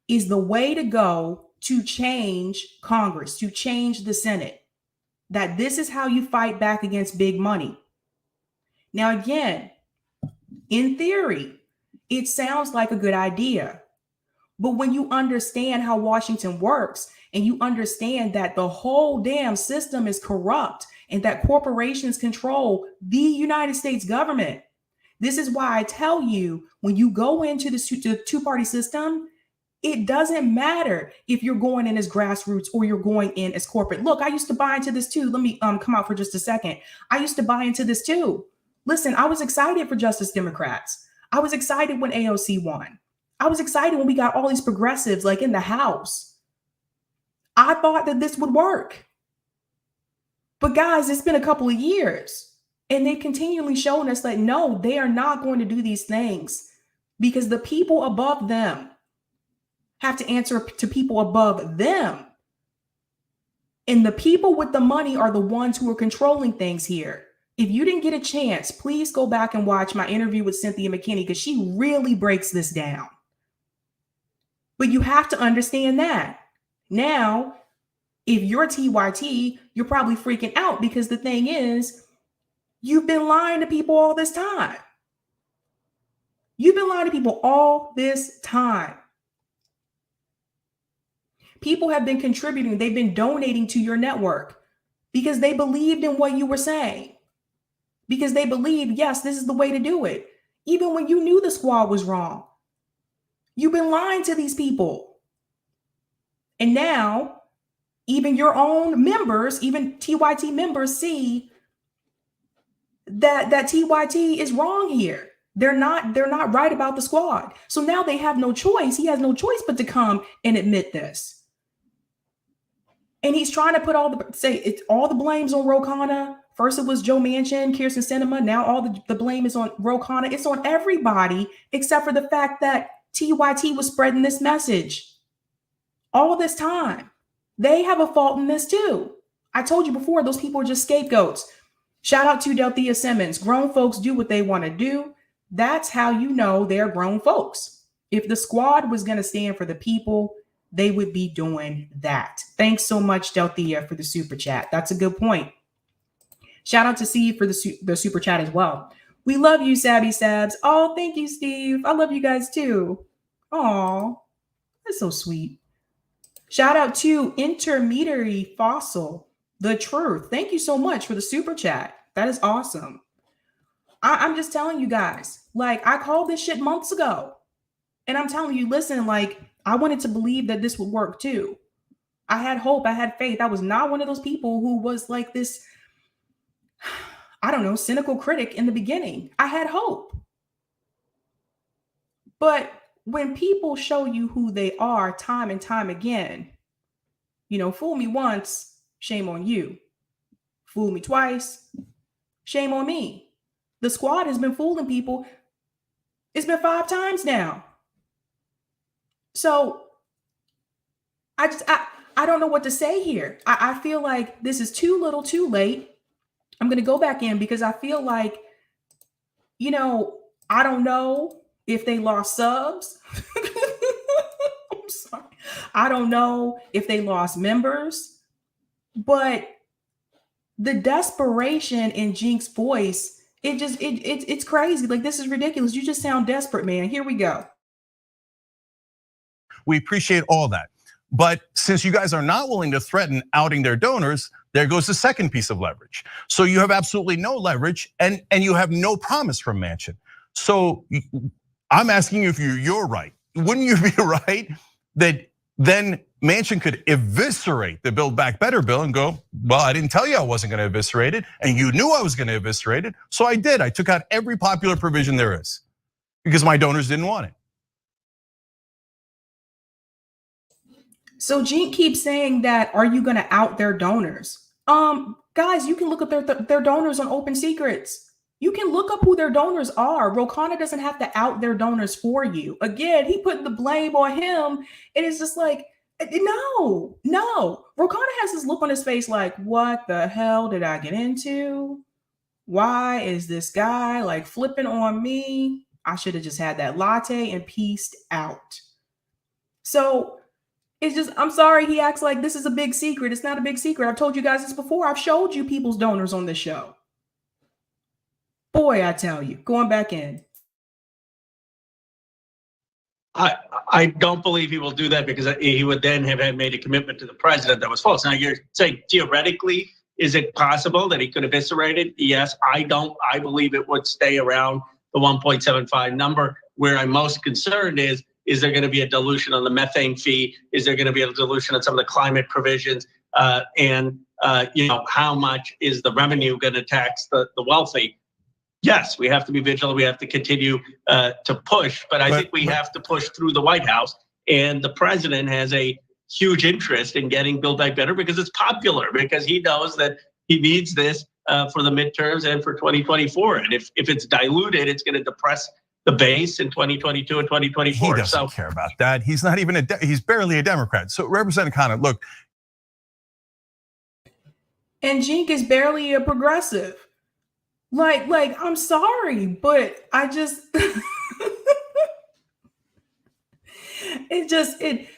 is the way to go to change Congress, to change the Senate. That this is how you fight back against big money. Now, again, in theory, it sounds like a good idea. But when you understand how Washington works and you understand that the whole damn system is corrupt and that corporations control the United States government, this is why I tell you, when you go into the two-party system, it doesn't matter if you're going in as grassroots or you're going in as corporate. Look, I used to buy into this too. Let me come out for just a second. I used to buy into this too. Listen, I was excited for Justice Democrats. I was excited when AOC won. I was excited when we got all these progressives like in the House. I thought that this would work. But guys, it's been a couple of years and they've continually shown us that no, they are not going to do these things because the people above them have to answer to people above them. And the people with the money are the ones who are controlling things here. If you didn't get a chance, please go back and watch my interview with Cynthia McKinney because she really breaks this down. But you have to understand that. Now, if you're TYT, you're probably freaking out because the thing is, you've been lying to people all this time. You've been lying to people all this time. People have been contributing. They've been donating to your network because they believed in what you were saying. Because they believed, yes, this is the way to do it. Even when you knew the squad was wrong. You've been lying to these people. And now, even your own members, even TYT members see that TYT is wrong here. They're not right about the squad. So now they have no choice. He has no choice but to come and admit this. And he's trying to put all the blames on Khanna. First it was Joe Manchin, Kirsten Sinema. Now all the blame is on Khanna. It's on everybody except for the fact that TYT was spreading this message all this time. They have a fault in this too. I told you before, those people are just scapegoats. Shout out to Delthea Simmons. Grown folks do what they want to do. That's how you know they're grown folks. If the squad was going to stand for the people, they would be doing that. Thanks so much, Delthea, for the super chat. That's a good point. Shout out to Steve for the super chat as well. We love you, Sabby Sabs. Oh, thank you, Steve. I love you guys too. Oh, that's so sweet. Shout out to Intermediary Fossil, the truth. Thank you so much for the super chat. That is awesome. I'm just telling you guys, like, I called this shit months ago. And I'm telling you, listen, like, I wanted to believe that this would work too. I had hope. I had faith. I was not one of those people who was like this, I don't know, cynical critic in the beginning. I had hope. But when people show you who they are time and time again, you know, fool me once, shame on you. Fool me twice, shame on me. The squad has been fooling people. It's been 5 times now. So I don't know what to say here. I feel like this is too little too late. I'm going to go back in because I feel like, you know, I don't know if they lost subs. I'm sorry. I don't know if they lost members, but the desperation in Jenk's voice, it's crazy. Like, this is ridiculous. You just sound desperate, man. Here we go. We appreciate all that. But since you guys are not willing to threaten outing their donors, there goes the second piece of leverage. So you have absolutely no leverage and you have no promise from Manchin. So I'm asking you if you're right. Wouldn't you be right that then Manchin could eviscerate the Build Back Better bill and go, well, I didn't tell you I wasn't gonna eviscerate it, and you knew I was gonna eviscerate it, so I did. I took out every popular provision there is because my donors didn't want it. So Jenk keeps saying that, are you gonna out their donors? Guys, you can look up their donors on Open Secrets. You can look up who their donors are. Ro Khanna doesn't have to out their donors for you. Again, he put the blame on him. And it's just like, no. Ro Khanna has this look on his face like, what the hell did I get into? Why is this guy like flipping on me? I should have just had that latte and peaced out. So it's just, I'm sorry, he acts like this is a big secret. It's not a big secret. I've told you guys this before. I've showed you people's donors on this show. Boy, I tell you, going back in. I don't believe he will do that because he would then have had made a commitment to the president that was false. Now you're saying theoretically, is it possible that he could eviscerate it? Yes, I don't. I believe it would stay around the 1.75 number. Where I'm most concerned is there going to be a dilution on the methane fee? Is there going to be a dilution on some of the climate provisions? And how much is the revenue going to tax the wealthy? Yes, we have to be vigilant. We have to continue to push, but I think we have to push through the White House. And the president has a huge interest in getting Build Back Better because it's popular, because he knows that he needs this for the midterms and for 2024. And if it's diluted, it's going to depress the base in 2022 and 2024. He doesn't care about that. He's not even he's barely a Democrat. So Representative Khanna, look. And Jenk is barely a progressive. Like, I'm sorry, but I just,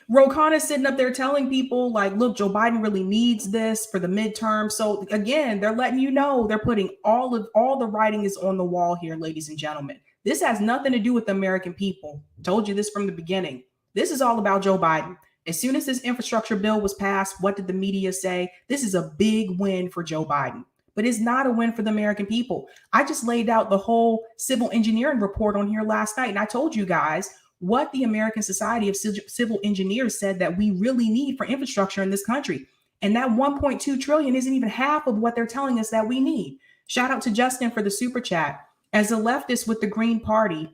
Ro Khanna's sitting up there telling people like, look, Joe Biden really needs this for the midterm. So again, they're letting you know, they're putting all the writing is on the wall here, ladies and gentlemen. This has nothing to do with the American people. Told you this from the beginning. This is all about Joe Biden. As soon as this infrastructure bill was passed, what did the media say? This is a big win for Joe Biden. But it's not a win for the American people. I just laid out the whole civil engineering report on here last night. And I told you guys what the American Society of Civil Engineers said that we really need for infrastructure in this country. And that 1.2 trillion isn't even half of what they're telling us that we need. Shout out to Justin for the super chat. As a leftist with the Green Party,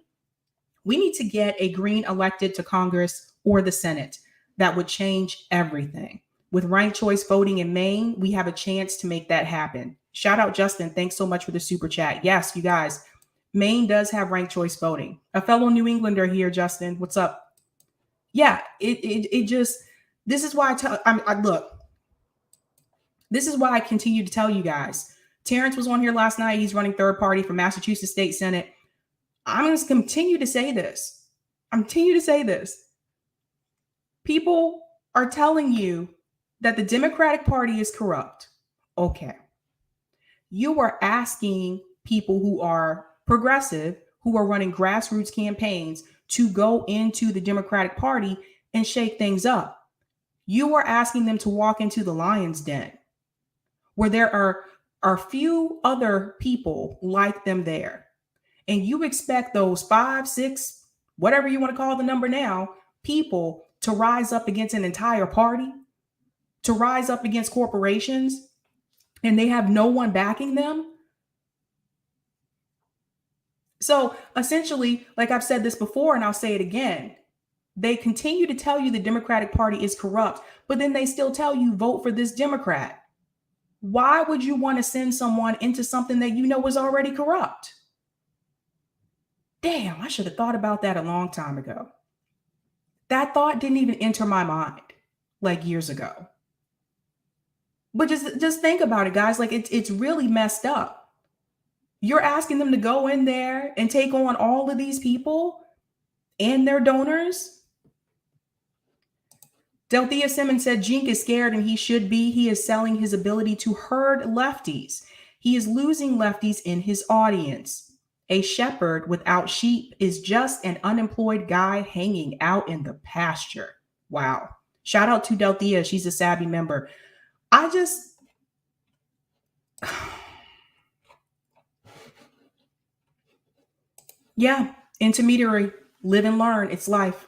we need to get a Green elected to Congress or the Senate. That would change everything. With ranked choice voting in Maine, we have a chance to make that happen. Shout out Justin. Thanks so much for the super chat. Yes, you guys, Maine does have ranked choice voting. A fellow New Englander here, Justin. What's up? Yeah, it just, this is why look, this is why I continue to tell you guys. Terrence was on here last night. He's running third party for Massachusetts State Senate. I'm going to continue to say this. People are telling you that the Democratic Party is corrupt. Okay. You are asking people who are progressive, who are running grassroots campaigns to go into the Democratic Party and shake things up. You are asking them to walk into the lion's den where there are few other people like them there. And you expect those 5, 6, whatever you want to call the number now, people to rise up against an entire party, to rise up against corporations, and they have no one backing them. So essentially, like I've said this before, and I'll say it again, they continue to tell you the Democratic Party is corrupt, but then they still tell you vote for this Democrat. Why would you want to send someone into something that you know is already corrupt? Damn, I should have thought about that a long time ago. That thought didn't even enter my mind. like years ago. But just think about it, guys. Like it's really messed up. You're asking them to go in there and take on all of these people and their donors. Delthea Simmons said Jenk is scared and he should be. He is selling his ability to herd lefties. He is losing lefties in his audience. A shepherd without sheep is just an unemployed guy hanging out in the pasture. Wow. Shout out to Delthea. She's a Sabby member. Yeah, intermediary, live and learn. It's life.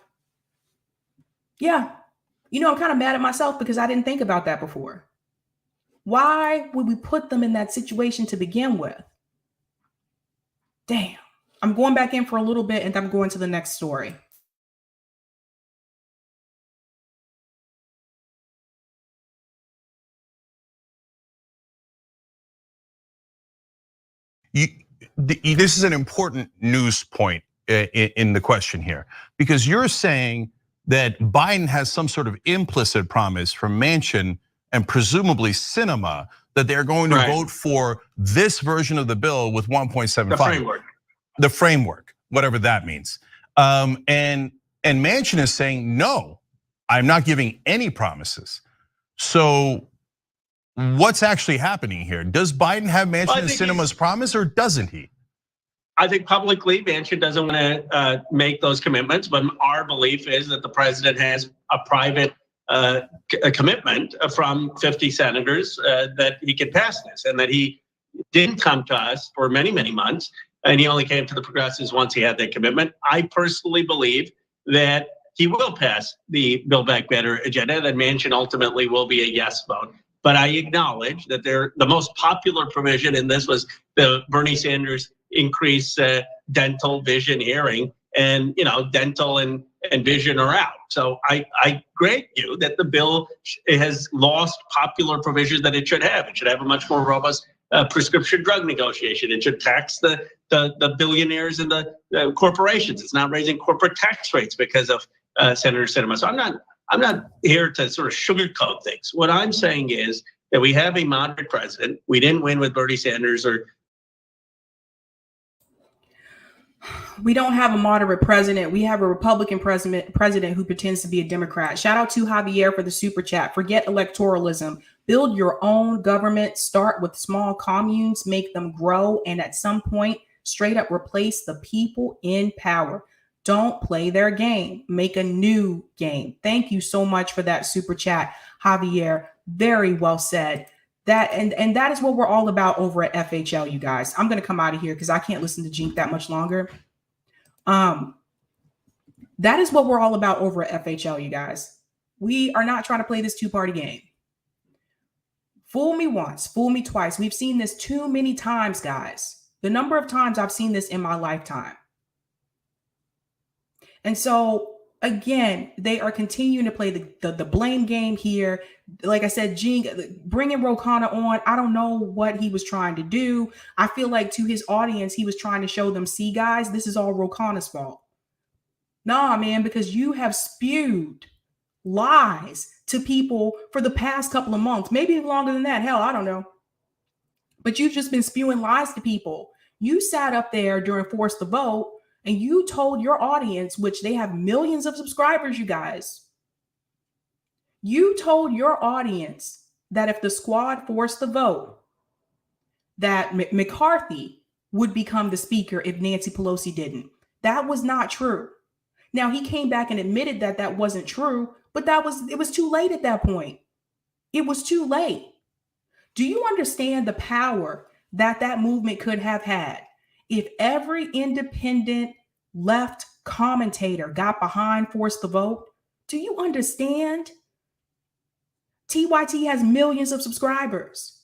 Yeah. You know, I'm kind of mad at myself because I didn't think about that before. Why would we put them in that situation to begin with? Damn. I'm going back in for a little bit and I'm going to the next story. This is an important news point in the question here, because you're saying that Biden has some sort of implicit promise from Manchin and presumably Sinema that they're going to vote for this version of the bill with 1.75. The framework. The framework, whatever that means. And Manchin is saying, no, I'm not giving any promises. So what's actually happening here? Does Biden have Manchin and Sinema's promise, or doesn't he? I think publicly Manchin doesn't want to make those commitments, but our belief is that the president has a private a commitment from 50 senators that he can pass this, and that he didn't come to us for many, many months, and he only came to the progressives once he had that commitment. I personally believe that he will pass the Build Back Better agenda, that Manchin ultimately will be a yes vote. But I acknowledge that the most popular provision in this was the Bernie Sanders increase dental, vision, hearing, and dental and vision are out. So I grant you that the bill has lost popular provisions that it should have. It should have a much more robust prescription drug negotiation. It should tax the billionaires and the corporations. It's not raising corporate tax rates because of Senator Sinema. So I'm not here to sort of sugarcoat things. What I'm saying is that we have a moderate president. We didn't win with Bernie Sanders or. We don't have a moderate president. We have a Republican president who pretends to be a Democrat. Shout out to Javier for the super chat. Forget electoralism. Build your own government. Start with small communes, make them grow, and at some point, straight up replace the people in power. Don't play their game. Make a new game. Thank you so much for that super chat, Javier. Very well said. That and that is what we're all about over at FHL, you guys. I'm gonna come out of here because I can't listen to Jenk that much longer. That is what we're all about over at FHL, you guys. We are not trying to play this two-party game. Fool me once, fool me twice. We've seen this too many times, guys. The number of times I've seen this in my lifetime. And so, again, they are continuing to play the blame game here. Like I said, Jenk, bringing Khanna on, I don't know what he was trying to do. I feel like to his audience, he was trying to show them, see, guys, this is all Khanna's fault. Nah, man, because you have spewed lies to people for the past couple of months, maybe longer than that. Hell, I don't know. But you've just been spewing lies to people. You sat up there during Force the Vote and you told your audience, which they have millions of subscribers, you guys. You told your audience that if the squad forced the vote, that McCarthy would become the speaker if Nancy Pelosi didn't. That was not true. Now, he came back and admitted that that wasn't true, but it was too late at that point. It was too late. Do you understand the power that movement could have had if every independent left commentator got behind Force the Vote? Do you understand? TYT has millions of subscribers.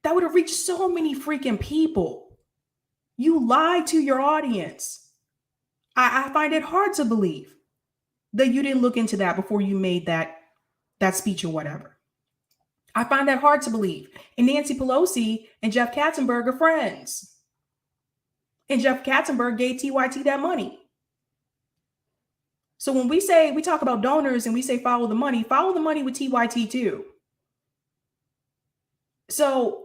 That would have reached so many freaking people. You lied to your audience. I find it hard to believe that you didn't look into that before you made that speech or whatever. I find that hard to believe. And Nancy Pelosi and Jeff Katzenberg are friends. And Jeff Katzenberg gave TYT that money. So when we talk about donors and we say follow the money with TYT too. So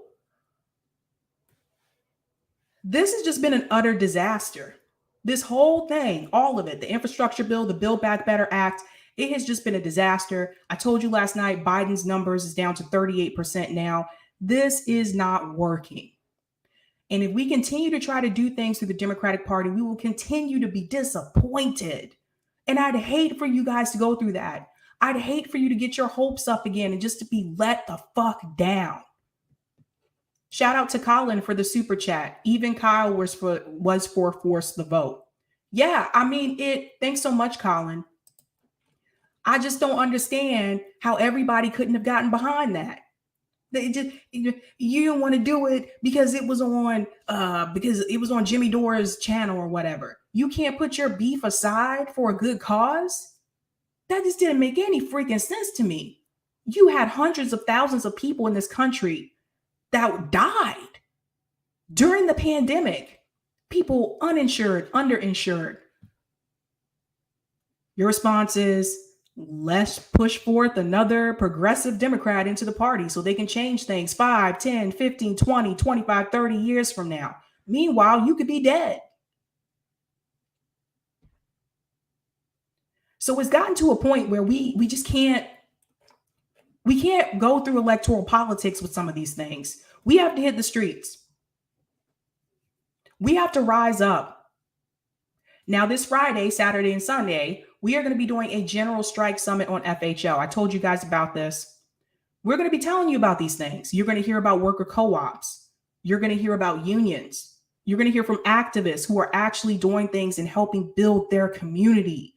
this has just been an utter disaster. This whole thing, all of it, the infrastructure bill, the Build Back Better Act, it has just been a disaster. I told you last night, Biden's numbers is down to 38% now. This is not working. And if we continue to try to do things through the Democratic Party, we will continue to be disappointed. And I'd hate for you guys to go through that. I'd hate for you to get your hopes up again and just to be let the fuck down. Shout out to Colin for the super chat. Even Kyle was for force the vote. Yeah, I mean it. Thanks so much, Colin. I just don't understand how everybody couldn't have gotten behind that. They just, you didn't want to do it because it was on Jimmy Dore's channel or whatever. You can't put your beef aside for a good cause. That just didn't make any freaking sense to me. You had hundreds of thousands of people in this country that died during the pandemic. People uninsured, underinsured. Your response is, let's push forth another progressive Democrat into the party so they can change things 5, 10, 15, 20, 25, 30 years from now. Meanwhile, you could be dead. So it's gotten to a point where we just can't go through electoral politics with some of these things. We have to hit the streets. We have to rise up. Now, this Friday, Saturday, and Sunday, we are going to be doing a general strike summit on FHL. I told you guys about this. We're going to be telling you about these things. You're going to hear about worker co-ops. You're going to hear about unions. You're going to hear from activists who are actually doing things and helping build their community.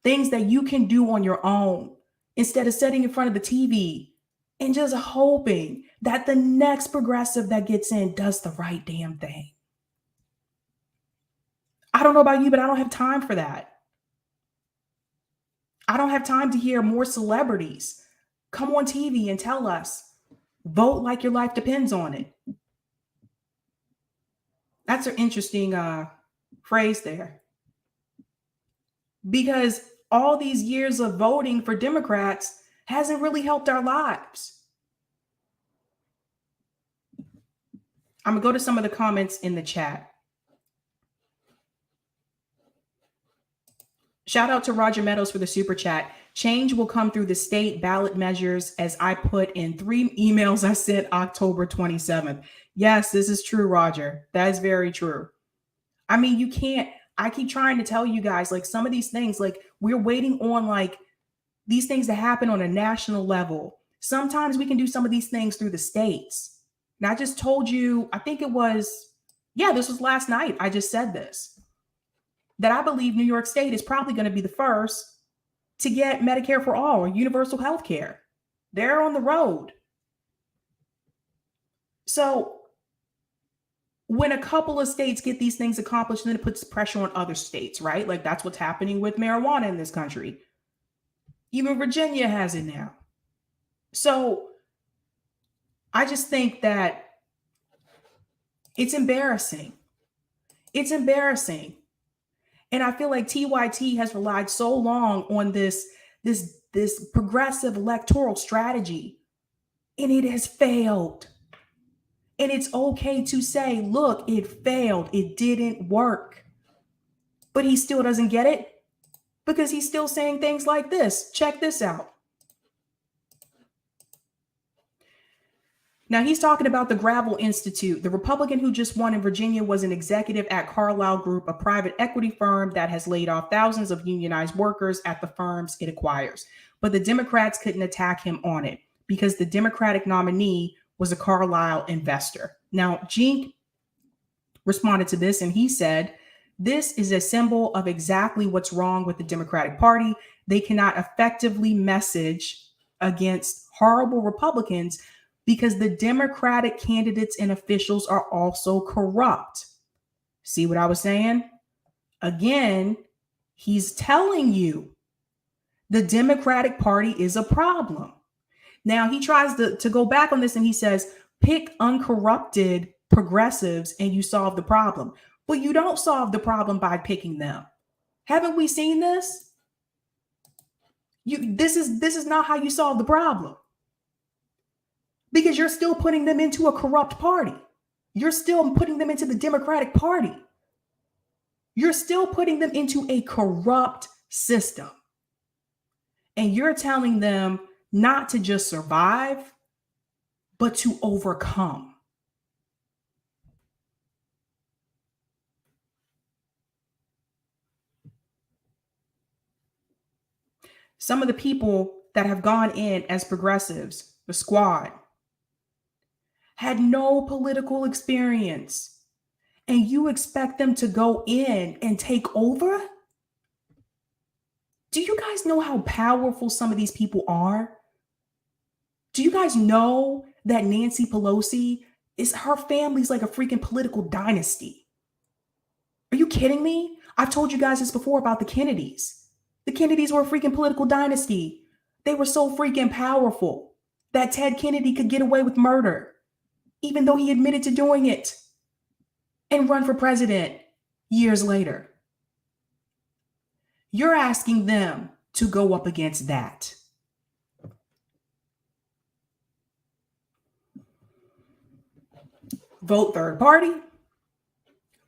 Things that you can do on your own instead of sitting in front of the TV and just hoping that the next progressive that gets in does the right damn thing. I don't know about you, but I don't have time for that. I don't have time to hear more celebrities come on TV and tell us, vote like your life depends on it. That's an interesting phrase there. Because all these years of voting for Democrats hasn't really helped our lives. I'm going to go to some of the comments in the chat. Shout out to Roger Meadows for the super chat. Change will come through the state ballot measures, as I put in 3 emails I sent October 27th. Yes, this is true, Roger. That is very true. I mean, you can't, I keep trying to tell you guys, like some of these things, like we're waiting on like these things to happen on a national level. Sometimes we can do some of these things through the states. And I just told you, I think it was, this was last night. I just said this. That I believe New York State is probably going to be the first to get Medicare for all or universal health care. They're on the road. So when a couple of states get these things accomplished, then it puts pressure on other states, right? Like that's what's happening with marijuana in this country. Even Virginia has it now. So I just think that it's embarrassing. It's embarrassing. And I feel like TYT has relied so long on this progressive electoral strategy, and it has failed. And it's okay to say, look, it failed. It didn't work. But he still doesn't get it because he's still saying things like this. Check this out. Now, he's talking about the Gravel Institute. The Republican who just won in Virginia was an executive at Carlyle Group, a private equity firm that has laid off thousands of unionized workers at the firms it acquires. But the Democrats couldn't attack him on it because the Democratic nominee was a Carlyle investor. Now, Jenk responded to this and he said, this is a symbol of exactly what's wrong with the Democratic Party. They cannot effectively message against horrible Republicans because the Democratic candidates and officials are also corrupt. See what I was saying? Again, he's telling you the Democratic Party is a problem. Now, he tries to go back on this and he says, pick uncorrupted progressives and you solve the problem. But you don't solve the problem by picking them. Haven't we seen this? This is not how you solve the problem. Because you're still putting them into a corrupt party. You're still putting them into the Democratic Party. You're still putting them into a corrupt system. And you're telling them not to just survive, but to overcome. Some of the people that have gone in as progressives, the squad, had no political experience. And you expect them to go in and take over? Do you guys know how powerful some of these people are? Do you guys know that Nancy Pelosi her family's like a freaking political dynasty? Are you kidding me? I've told you guys this before about the Kennedys. The Kennedys were a freaking political dynasty. They were so freaking powerful that Ted Kennedy could get away with murder, even though he admitted to doing it, and run for president years later. You're asking them to go up against that. Vote third party.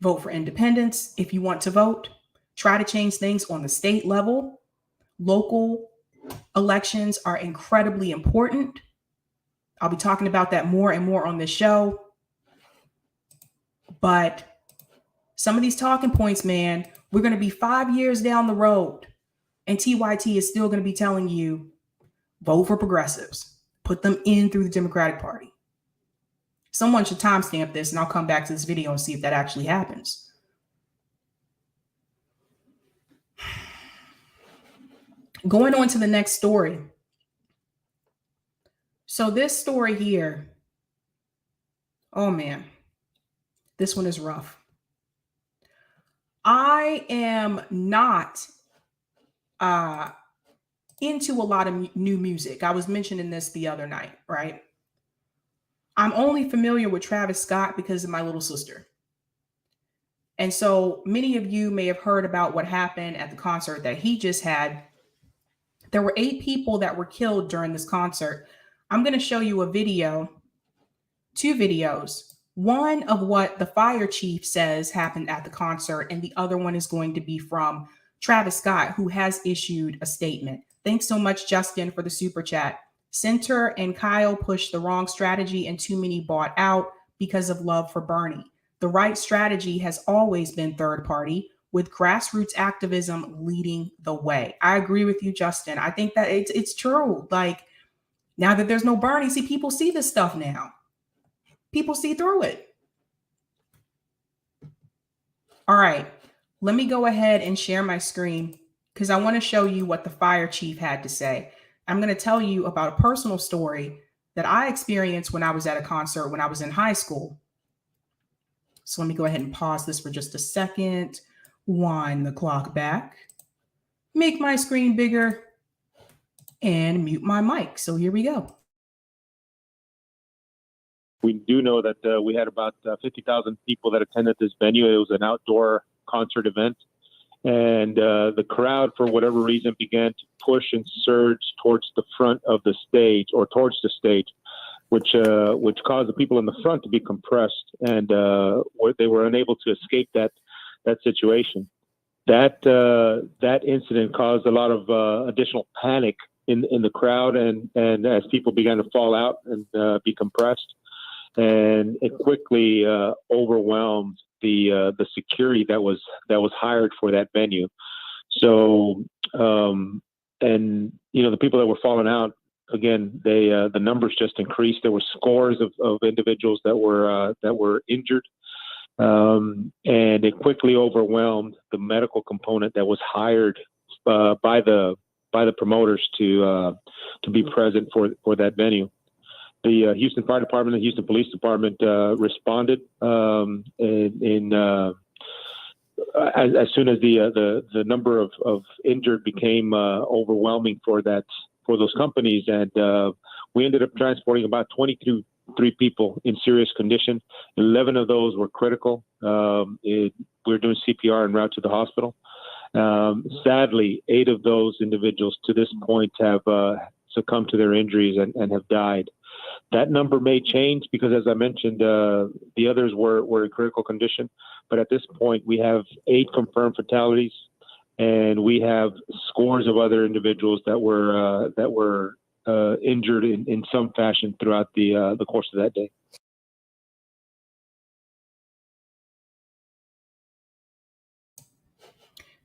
Vote for independence if you want to vote. Try to change things on the state level. Local elections are incredibly important. I'll be talking about that more and more on this show. But some of these talking points, man, we're going to be 5 years down the road, and TYT is still going to be telling you, vote for progressives. Put them in through the Democratic Party. Someone should timestamp this, and I'll come back to this video and see if that actually happens. Going on to the next story. So this story here, oh man, this one is rough. I am not into a lot of new music. I was mentioning this the other night, right? I'm only familiar with Travis Scott because of my little sister. And so many of you may have heard about what happened at the concert that he just had. There were 8 people that were killed during this concert. I'm going to show you a video, 2 videos. One of what the fire chief says happened at the concert, and the other one is going to be from Travis Scott, who has issued a statement. Thanks so much, Justin, for the super chat. Center and Kyle pushed the wrong strategy and too many bought out because of love for Bernie. The right strategy has always been third party, with grassroots activism leading the way. I agree with you, Justin. I think that it's true. Like, now that there's no Bernie, see, people see this stuff now. People see through it. All right, let me go ahead and share my screen because I want to show you what the fire chief had to say. I'm going to tell you about a personal story that I experienced when I was at a concert when I was in high school. So let me go ahead and pause this for just a second. Wind the clock back. Make my screen bigger. And mute my mic. So here we go. We do know that we had about 50,000 people that attended this venue. It was an outdoor concert event. And the crowd, for whatever reason, began to push and surge towards the front of the stage, or towards the stage, which caused the people in the front to be compressed, and they were unable to escape that situation. That incident caused a lot of additional panic in the crowd, and as people began to fall out and be compressed, and it quickly overwhelmed the security that was hired for that venue. So, and the people that were falling out, again, the numbers just increased. There were scores of individuals that were injured, and it quickly overwhelmed the medical component that was hired by the promoters to be present for that venue. The Houston Fire Department and Houston Police Department responded as soon as the number of injured became overwhelming for those companies, and we ended up transporting about 23 people in serious condition. 11 of those were critical. We were doing CPR en route to the hospital, Sadly, 8 of those individuals to this point have succumbed to their injuries and have died. That number may change because, as I mentioned, the others were in critical condition. But at this point, we have 8 confirmed fatalities, and we have scores of other individuals that were injured in some fashion throughout the course of that day.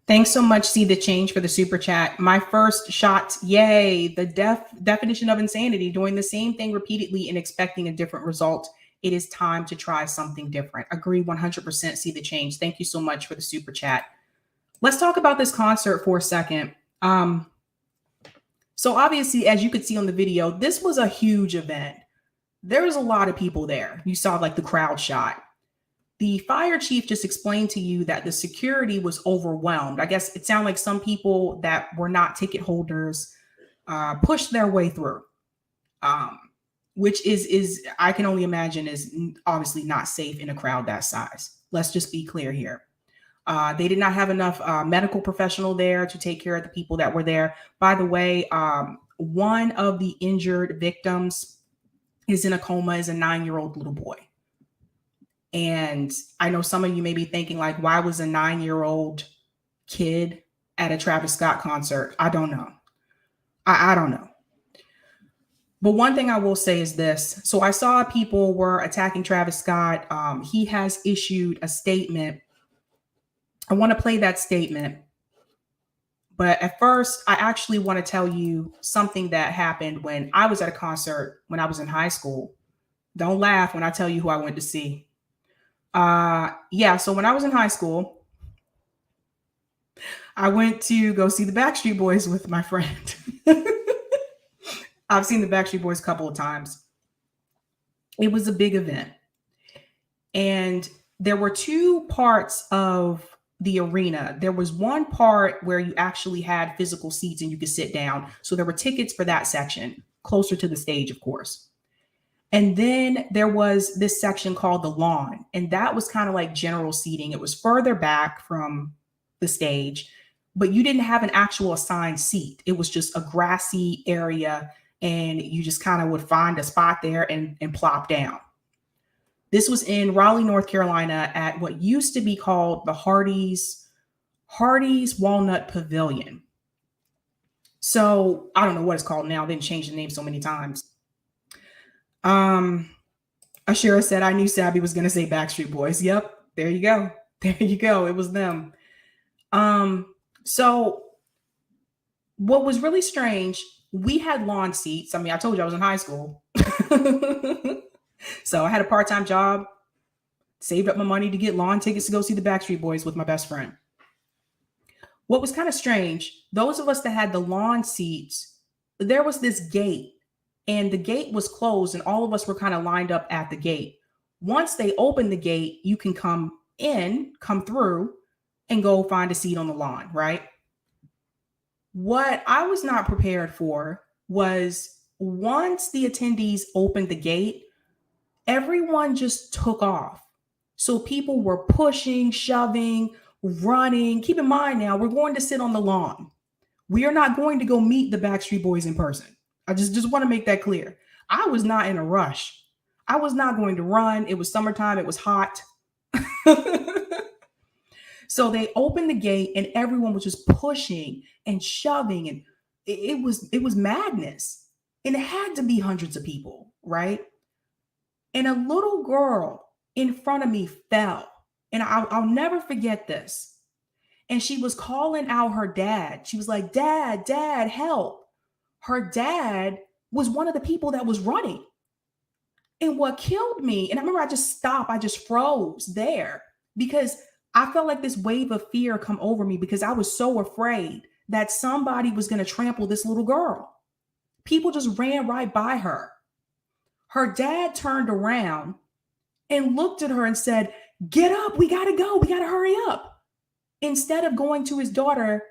Thanks so much, See the Change, for the super chat. My first shot, yay, the definition of insanity, doing the same thing repeatedly and expecting a different result. It is time to try something different. Agree 100%, See the Change. Thank you so much for the super chat. Let's talk about this concert for a second. So obviously, as you could see on the video, this was a huge event. There was a lot of people there. You saw like the crowd shot. The fire chief just explained to you that the security was overwhelmed. I guess it sounded like some people that were not ticket holders pushed their way through, which is I can only imagine is obviously not safe in a crowd that size. Let's just be clear here. They did not have enough medical professional there to take care of the people that were there. By the way, one of the injured victims is in a coma, is a 9-year-old little boy. And I know some of you may be thinking, like, why was a 9-year-old kid at a Travis Scott concert? I don't know. I don't know. But one thing I will say is this. So I saw people were attacking Travis Scott. He has issued a statement. I want to play that statement. But at first, I actually want to tell you something that happened when I was at a concert when I was in high school. Don't laugh when I tell you who I went to see. So when I was in high school, I went to go see the Backstreet Boys with my friend. I've seen the Backstreet Boys a couple of times. It was a big event. And there were 2 parts of the arena. There was one part where you actually had physical seats and you could sit down. So there were tickets for that section, closer to the stage, of course. And then there was this section called the lawn, and that was kind of like general seating. It was further back from the stage, but you didn't have an actual assigned seat. It was just a grassy area, and you just kind of would find a spot there and plop down. This was in Raleigh, North Carolina, at what used to be called the Hardee's Walnut Pavilion. So I don't know what it's called now. They didn't change the name so many times. Ashira said, I knew Sabby was going to say Backstreet Boys. Yep. There you go. There you go. It was them. So what was really strange, we had lawn seats. I mean, I told you I was in high school. So I had a part-time job, saved up my money to get lawn tickets to go see the Backstreet Boys with my best friend. What was kind of strange, those of us that had the lawn seats, there was this gate. And the gate was closed and all of us were kind of lined up at the gate. Once they open the gate, you can come through and go find a seat on the lawn, right? What I was not prepared for was once the attendees opened the gate, everyone just took off. So people were pushing, shoving, running. Keep in mind now, we're going to sit on the lawn. We are not going to go meet the Backstreet Boys in person. I just want to make that clear. I was not in a rush. I was not going to run. It was summertime. It was hot. So they opened the gate and everyone was just pushing and shoving. And it was madness. And it had to be hundreds of people, right? And a little girl in front of me fell. And I'll never forget this. And she was calling out her dad. She was like, Dad, help. Her dad was one of the people that was running. And what killed me, and I remember I just stopped, I just froze there because I felt like this wave of fear come over me because I was so afraid that somebody was going to trample this little girl. People just ran right by her. Her dad turned around and looked at her and said, get up, we got to go, we got to hurry up. Instead of going to his daughter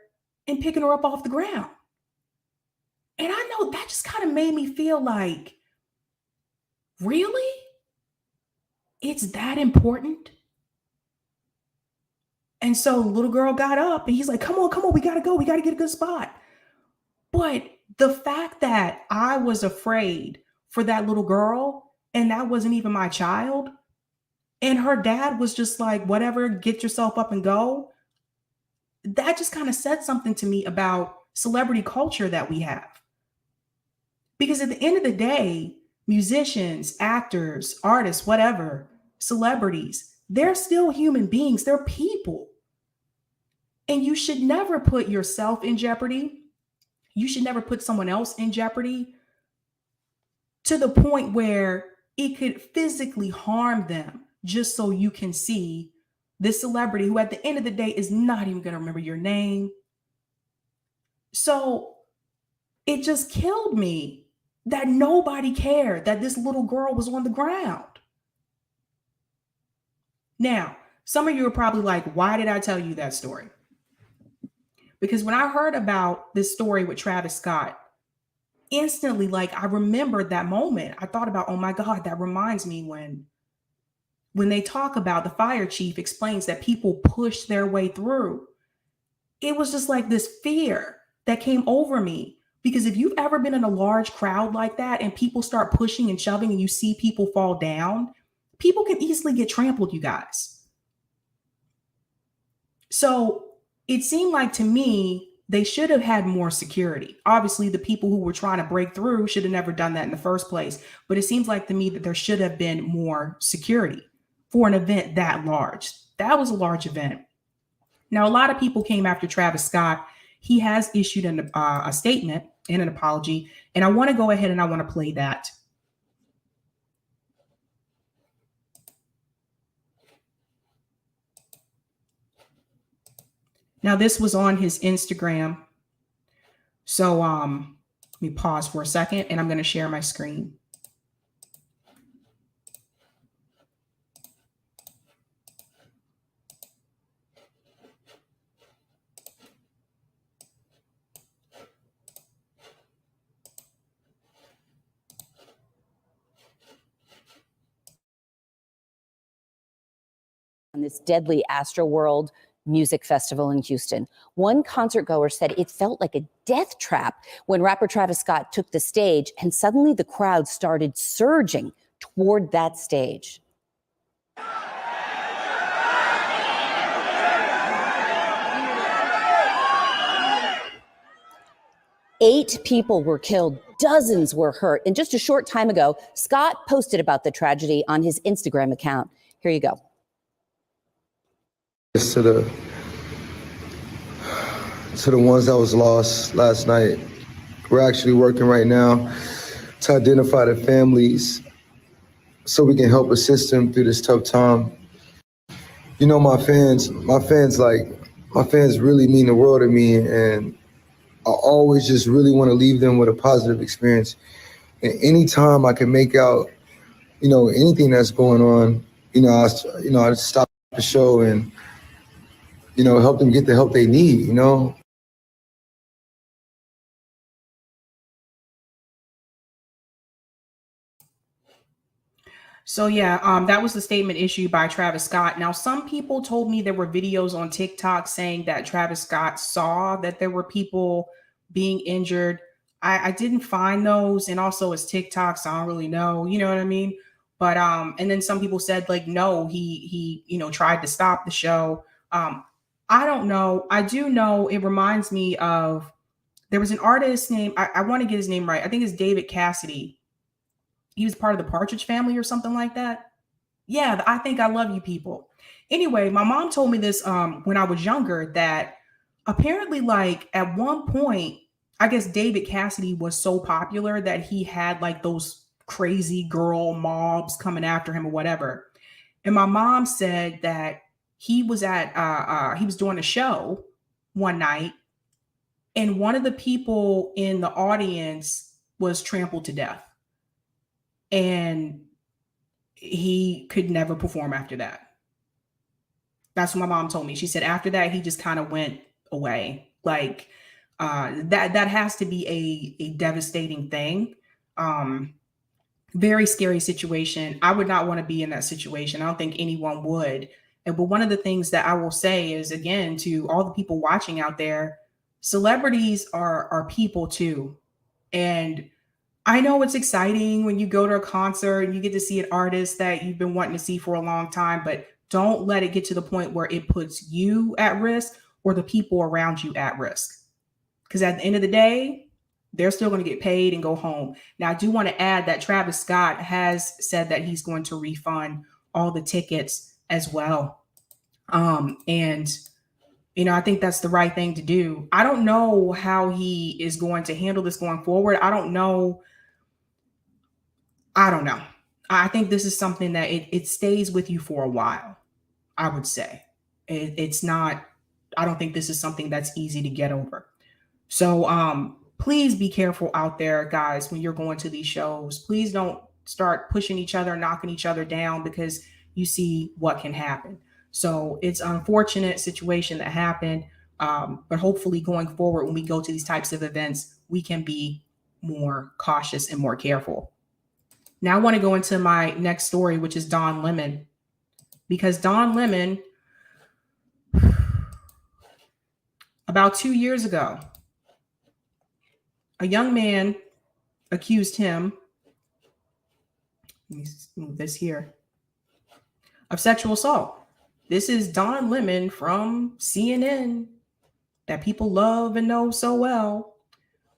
and picking her up off the ground. And I know that just kind of made me feel like, really? It's that important? And so the little girl got up and he's like, come on, we gotta go. We gotta get a good spot. But the fact that I was afraid for that little girl, and that wasn't even my child, and her dad was just like, whatever, get yourself up and go. That just kind of said something to me about celebrity culture that we have. Because at the end of the day, musicians, actors, artists, whatever, celebrities, they're still human beings. They're people. And you should never put yourself in jeopardy. You should never put someone else in jeopardy to the point where it could physically harm them just so you can see this celebrity who at the end of the day is not even going to remember your name. So it just killed me that nobody cared that this little girl was on the ground. Now, some of you are probably like, why did I tell you that story? Because when I heard about this story with Travis Scott, instantly, like, I remembered that moment. I thought about, oh my God, that reminds me when they talk about the fire chief explains that people push their way through. It was just like this fear that came over me. Because if you've ever been in a large crowd like that and people start pushing and shoving and you see people fall down, people can easily get trampled, you guys. So it seemed like to me, they should have had more security. Obviously, the people who were trying to break through should have never done that in the first place. But it seems like to me that there should have been more security for an event that large. That was a large event. Now, a lot of people came after Travis Scott. He has issued a statement and an apology. And I want to go ahead and I want to play that. Now, this was on his Instagram. So let me pause for a second and I'm going to share my screen. On this deadly Astroworld music festival in Houston. One concert goer said it felt like a death trap when rapper Travis Scott took the stage and suddenly the crowd started surging toward that stage. Eight people were killed, dozens were hurt. And just a short time ago, Scott posted about the tragedy on his Instagram account. Here you go. To the ones that was lost last night. We're actually working right now to identify the families so we can help assist them through this tough time. You know, my fans really mean the world to me, and I always just really want to leave them with a positive experience. And anytime I can make out, anything that's going on, I stop the show and help them get the help they need, So yeah, that was the statement issued by Travis Scott. Now, some people told me there were videos on TikTok saying that Travis Scott saw that there were people being injured. I didn't find those, and also it's TikTok, so I don't really know, you know what I mean? But and then some people said like, no, he tried to stop the show. I don't know. I do know it reminds me of, there was an artist named, I want to get his name right. I think it's David Cassidy. He was part of the Partridge Family or something like that. Yeah, I Think I Love You people. Anyway, my mom told me this when I was younger, that apparently like at one point, I guess David Cassidy was so popular that he had like those crazy girl mobs coming after him or whatever. And my mom said that he was doing a show one night and one of the people in the audience was trampled to death. And he could never perform after that. That's what my mom told me. She said after that, he just kind of went away. Like that has to be a devastating thing. Very scary situation. I would not want to be in that situation. I don't think anyone would. But one of the things that I will say is, again, to all the people watching out there, celebrities are people too. And I know it's exciting when you go to a concert and you get to see an artist that you've been wanting to see for a long time, but don't let it get to the point where it puts you at risk or the people around you at risk. Because at the end of the day, they're still going to get paid and go home. Now, I do want to add that Travis Scott has said that he's going to refund all the tickets as well. And, you know, I think that's the right thing to do. I don't know how he is going to handle this going forward. I don't know. I think this is something that it stays with you for a while, I would say. It's not, I don't think this is something that's easy to get over. So please be careful out there, guys, when you're going to these shows. Please don't start pushing each other, knocking each other down, because you see what can happen. So it's an unfortunate situation that happened. But hopefully going forward, when we go to these types of events, we can be more cautious and more careful. Now I want to go into my next story, which is Don Lemon, because Don Lemon, about 2 years ago, a young man accused him, let me move this here, of sexual assault. This is Don Lemon from CNN that people love and know so well.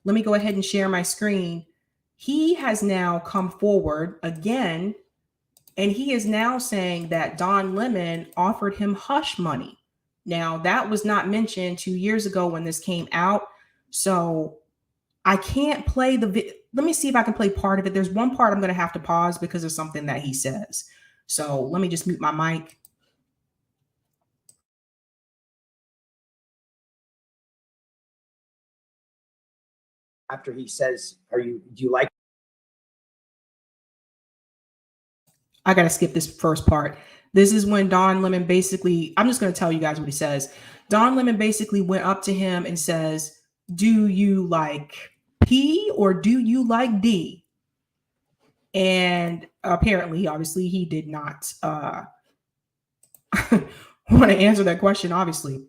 Let me go ahead and share my screen. He has now come forward again, and he is now saying that Don Lemon offered him hush money. Now, that was not mentioned 2 years ago when this came out. So I can't play the let me see if I can play part of it. There's one part I'm going to have to pause because of something that he says. So let me just mute my mic. After he says, do you like? I got to skip this first part. This is when Don Lemon basically, I'm just going to tell you guys what he says. Don Lemon basically went up to him and says, do you like P or do you like D? And apparently, obviously, he did not want to answer that question, obviously.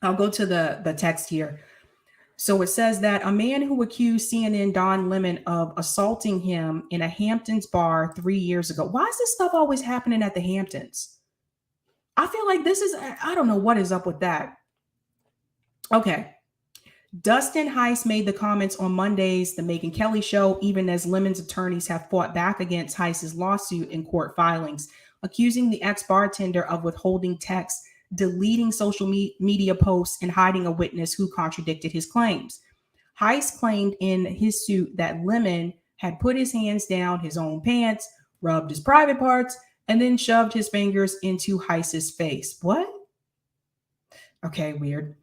I'll go to the text here. So it says that a man who accused CNN Don Lemon of assaulting him in a Hamptons bar 3 years ago. Why is this stuff always happening at the Hamptons? I feel like this is, I don't know what is up with that. Okay. Dustin Heiss made the comments on Monday's The Megyn Kelly Show, even as Lemon's attorneys have fought back against Heiss's lawsuit in court filings, accusing the ex-bartender of withholding texts, deleting social media posts, and hiding a witness who contradicted his claims. Heiss claimed in his suit that Lemon had put his hands down his own pants, rubbed his private parts, and then shoved his fingers into Heiss's face. What? Okay, weird.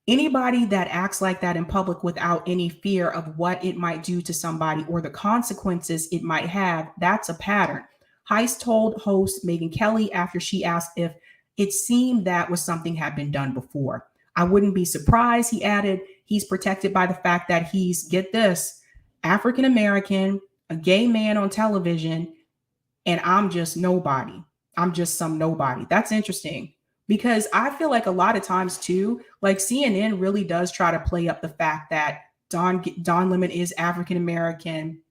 Anybody that acts like that in public without any fear of what it might do to somebody or the consequences it might have, that's a pattern. Heiss told host Megyn Kelly after she asked if it seemed that was something had been done before. I wouldn't be surprised, he added. He's protected by the fact that he's, get this, African-American, a gay man on television, and I'm just nobody. I'm just some nobody. That's interesting. Because I feel like a lot of times too, like CNN really does try to play up the fact that Don Lemon is African-American,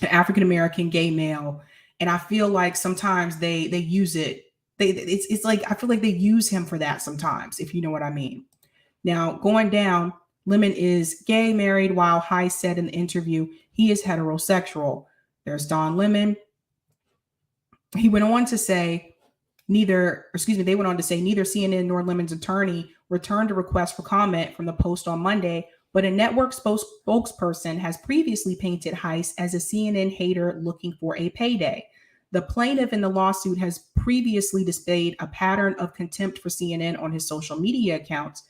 an African-American gay male. And I feel like sometimes they use it. It's like, I feel like they use him for that sometimes, if you know what I mean. Now, going down, Lemon is gay, married, while Heiss said in the interview, he is heterosexual. There's Don Lemon. He went on to say, neither CNN nor Lemon's attorney returned a request for comment from the post on Monday, but a network spokesperson has previously painted Heiss as a CNN hater looking for a payday. The plaintiff in the lawsuit has previously displayed a pattern of contempt for CNN on his social media accounts.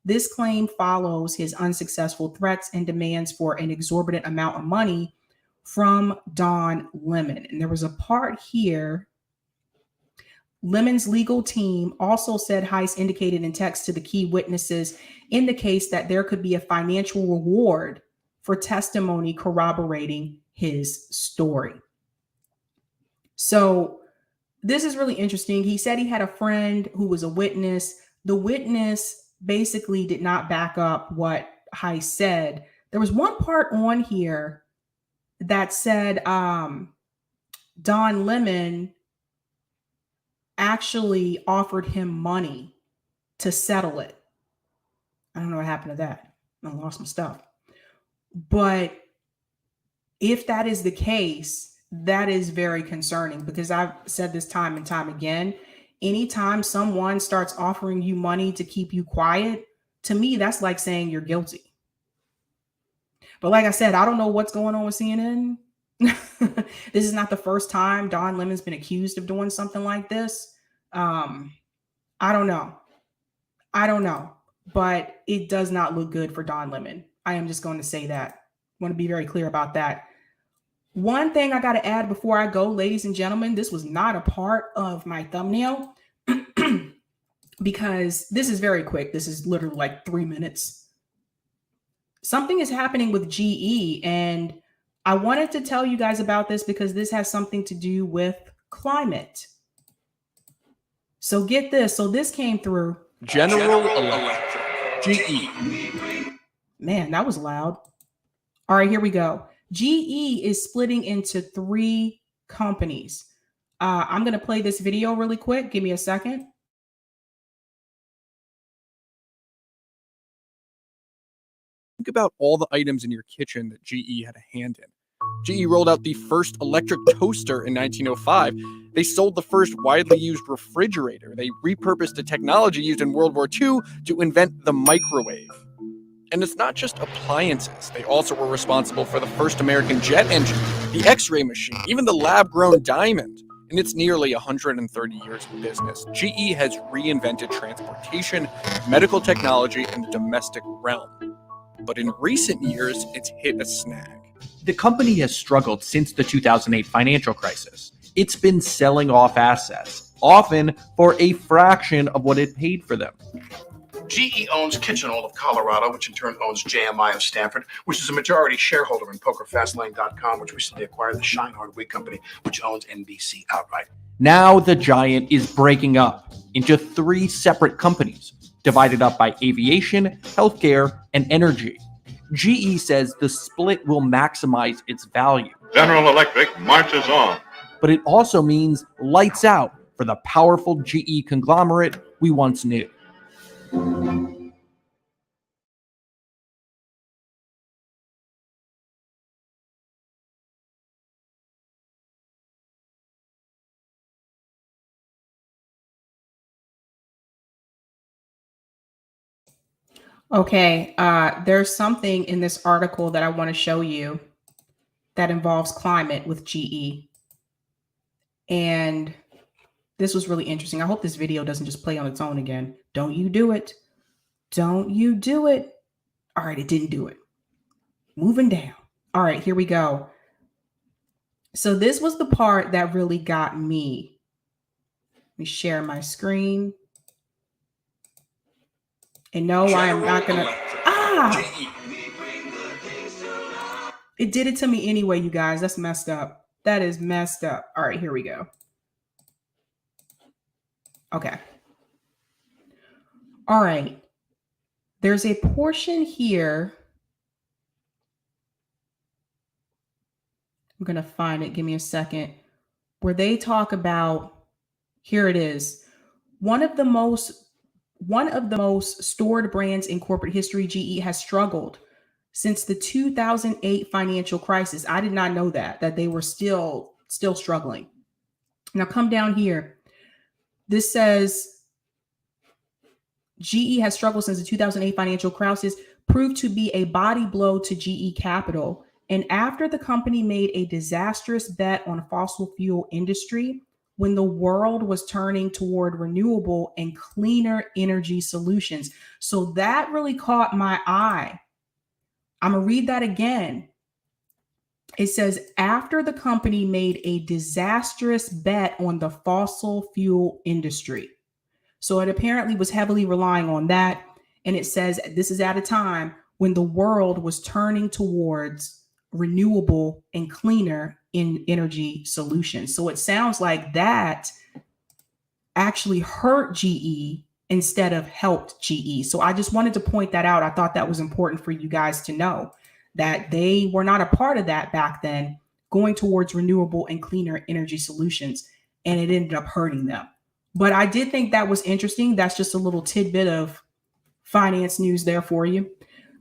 This claim follows his unsuccessful threats and demands for an exorbitant amount of money from Don Lemon. And there was a part here. Lemon's legal team also said Heiss indicated in text to the key witnesses in the case that there could be a financial reward for testimony corroborating his story. So this is really interesting. He said he had a friend who was a witness. The witness basically did not back up what Heist said. There was one part on here that said Don Lemon actually offered him money to settle it. I don't know what happened to that. I lost my stuff. But if that is the case, that is very concerning, because I've said this time and time again. Anytime someone starts offering you money to keep you quiet, to me, that's like saying you're guilty. But like I said, I don't know what's going on with CNN. This is not the first time Don Lemon's been accused of doing something like this. I don't know. But it does not look good for Don Lemon. I am just going to say that. I want to be very clear about that. One thing I got to add before I go, ladies and gentlemen, this was not a part of my thumbnail because this is very quick. This is literally like 3 minutes. Something is happening with GE, and I wanted to tell you guys about this because this has something to do with climate. So get this. So this came through. General Electric, GE. Man, that was loud. All right, here we go. GE is splitting into 3 companies. I'm going to play this video really quick. Give me a second. Think about all the items in your kitchen that GE had a hand in. GE rolled out the first electric toaster in 1905. They sold the first widely used refrigerator. They repurposed a technology used in World War II to invent the microwave. And it's not just appliances. They also were responsible for the first American jet engine, the X-ray machine, even the lab-grown diamond. In its nearly 130 years of business, GE has reinvented transportation, medical technology, and the domestic realm. But in recent years, it's hit a snag. The company has struggled since the 2008 financial crisis. It's been selling off assets, often for a fraction of what it paid for them. GE owns Kitchen Oil of Colorado, which in turn owns JMI of Stanford, which is a majority shareholder in PokerFastLane.com, which recently acquired the Scheinhardt Wheat Company, which owns NBC outright. Now the giant is breaking up into 3 separate companies, divided up by aviation, healthcare, and energy. GE says the split will maximize its value. General Electric marches on. But it also means lights out for the powerful GE conglomerate we once knew. Okay, there's something in this article that I want to show you that involves climate with GE. And this was really interesting. I hope this video doesn't just play on its own again. Don't you do it. Don't you do it. All right, it didn't do it. Moving down. All right, here we go. So this was the part that really got me. Let me share my screen. And no, I am not going to. It did it to me anyway, you guys. That's messed up. That is messed up. All right, here we go. Okay. All right. There's a portion here. I'm going to find it. Give me a second. Where they talk about, here it is. One of the most stored brands in corporate history, GE has struggled since the 2008 financial crisis. I did not know that they were still struggling. Now come down here. This says GE has struggled since the 2008 financial crisis, proved to be a body blow to GE Capital. And after the company made a disastrous bet on fossil fuel industry, when the world was turning toward renewable and cleaner energy solutions. So that really caught my eye. I'm going to read that again. It says, after the company made a disastrous bet on the fossil fuel industry. So it apparently was heavily relying on that. And it says this is at a time when the world was turning towards renewable and cleaner in energy solutions. So it sounds like that actually hurt GE instead of helped GE. So I just wanted to point that out. I thought that was important for you guys to know that they were not a part of that back then, going towards renewable and cleaner energy solutions, and it ended up hurting them. But I did think that was interesting. That's just a little tidbit of finance news there for you,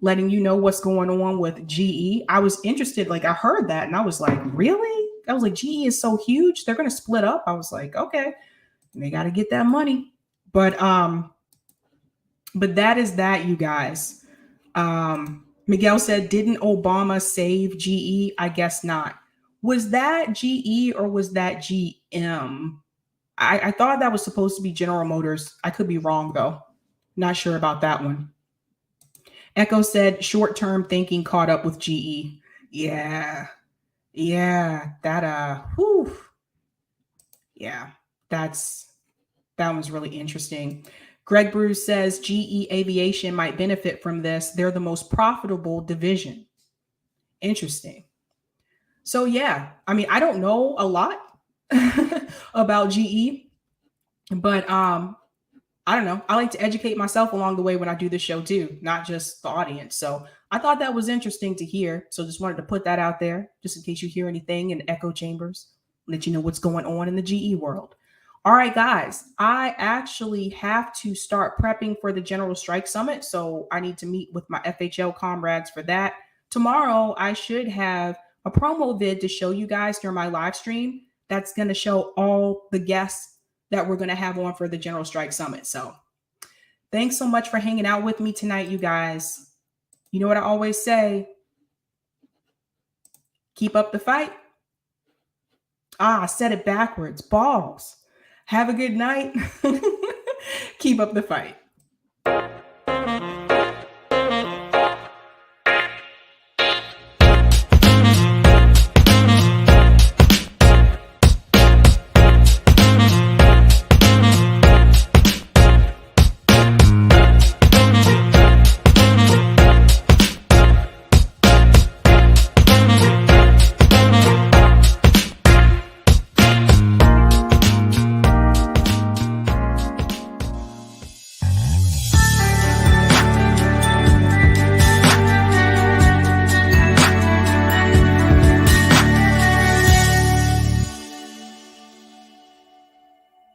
letting you know what's going on with GE. I was interested, like I heard that and I was like, really? I was like, GE is so huge, they're going to split up. I was like, okay, they got to get that money. But that is that, you guys. Miguel said, didn't Obama save GE? I guess not. Was that GE or was that GM? I thought that was supposed to be General Motors. I could be wrong though. Not sure about that one. Echo said, short-term thinking caught up with GE. Yeah, that whew. Yeah, that one's really interesting. Greg Bruce says GE Aviation might benefit from this. They're the most profitable division. Interesting. So yeah, I mean, I don't know a lot about GE, but I don't know. I like to educate myself along the way when I do the show too, not just the audience. So I thought that was interesting to hear. So just wanted to put that out there just in case you hear anything in echo chambers, let you know what's going on in the GE world. All right, guys, I actually have to start prepping for the General Strike Summit. So I need to meet with my FHL comrades for that. Tomorrow, I should have a promo vid to show you guys during my live stream. That's going to show all the guests that we're going to have on for the General Strike Summit. So thanks so much for hanging out with me tonight, you guys. You know what I always say? Keep up the fight. I said it backwards. Balls. Have a good night. Keep up the fight.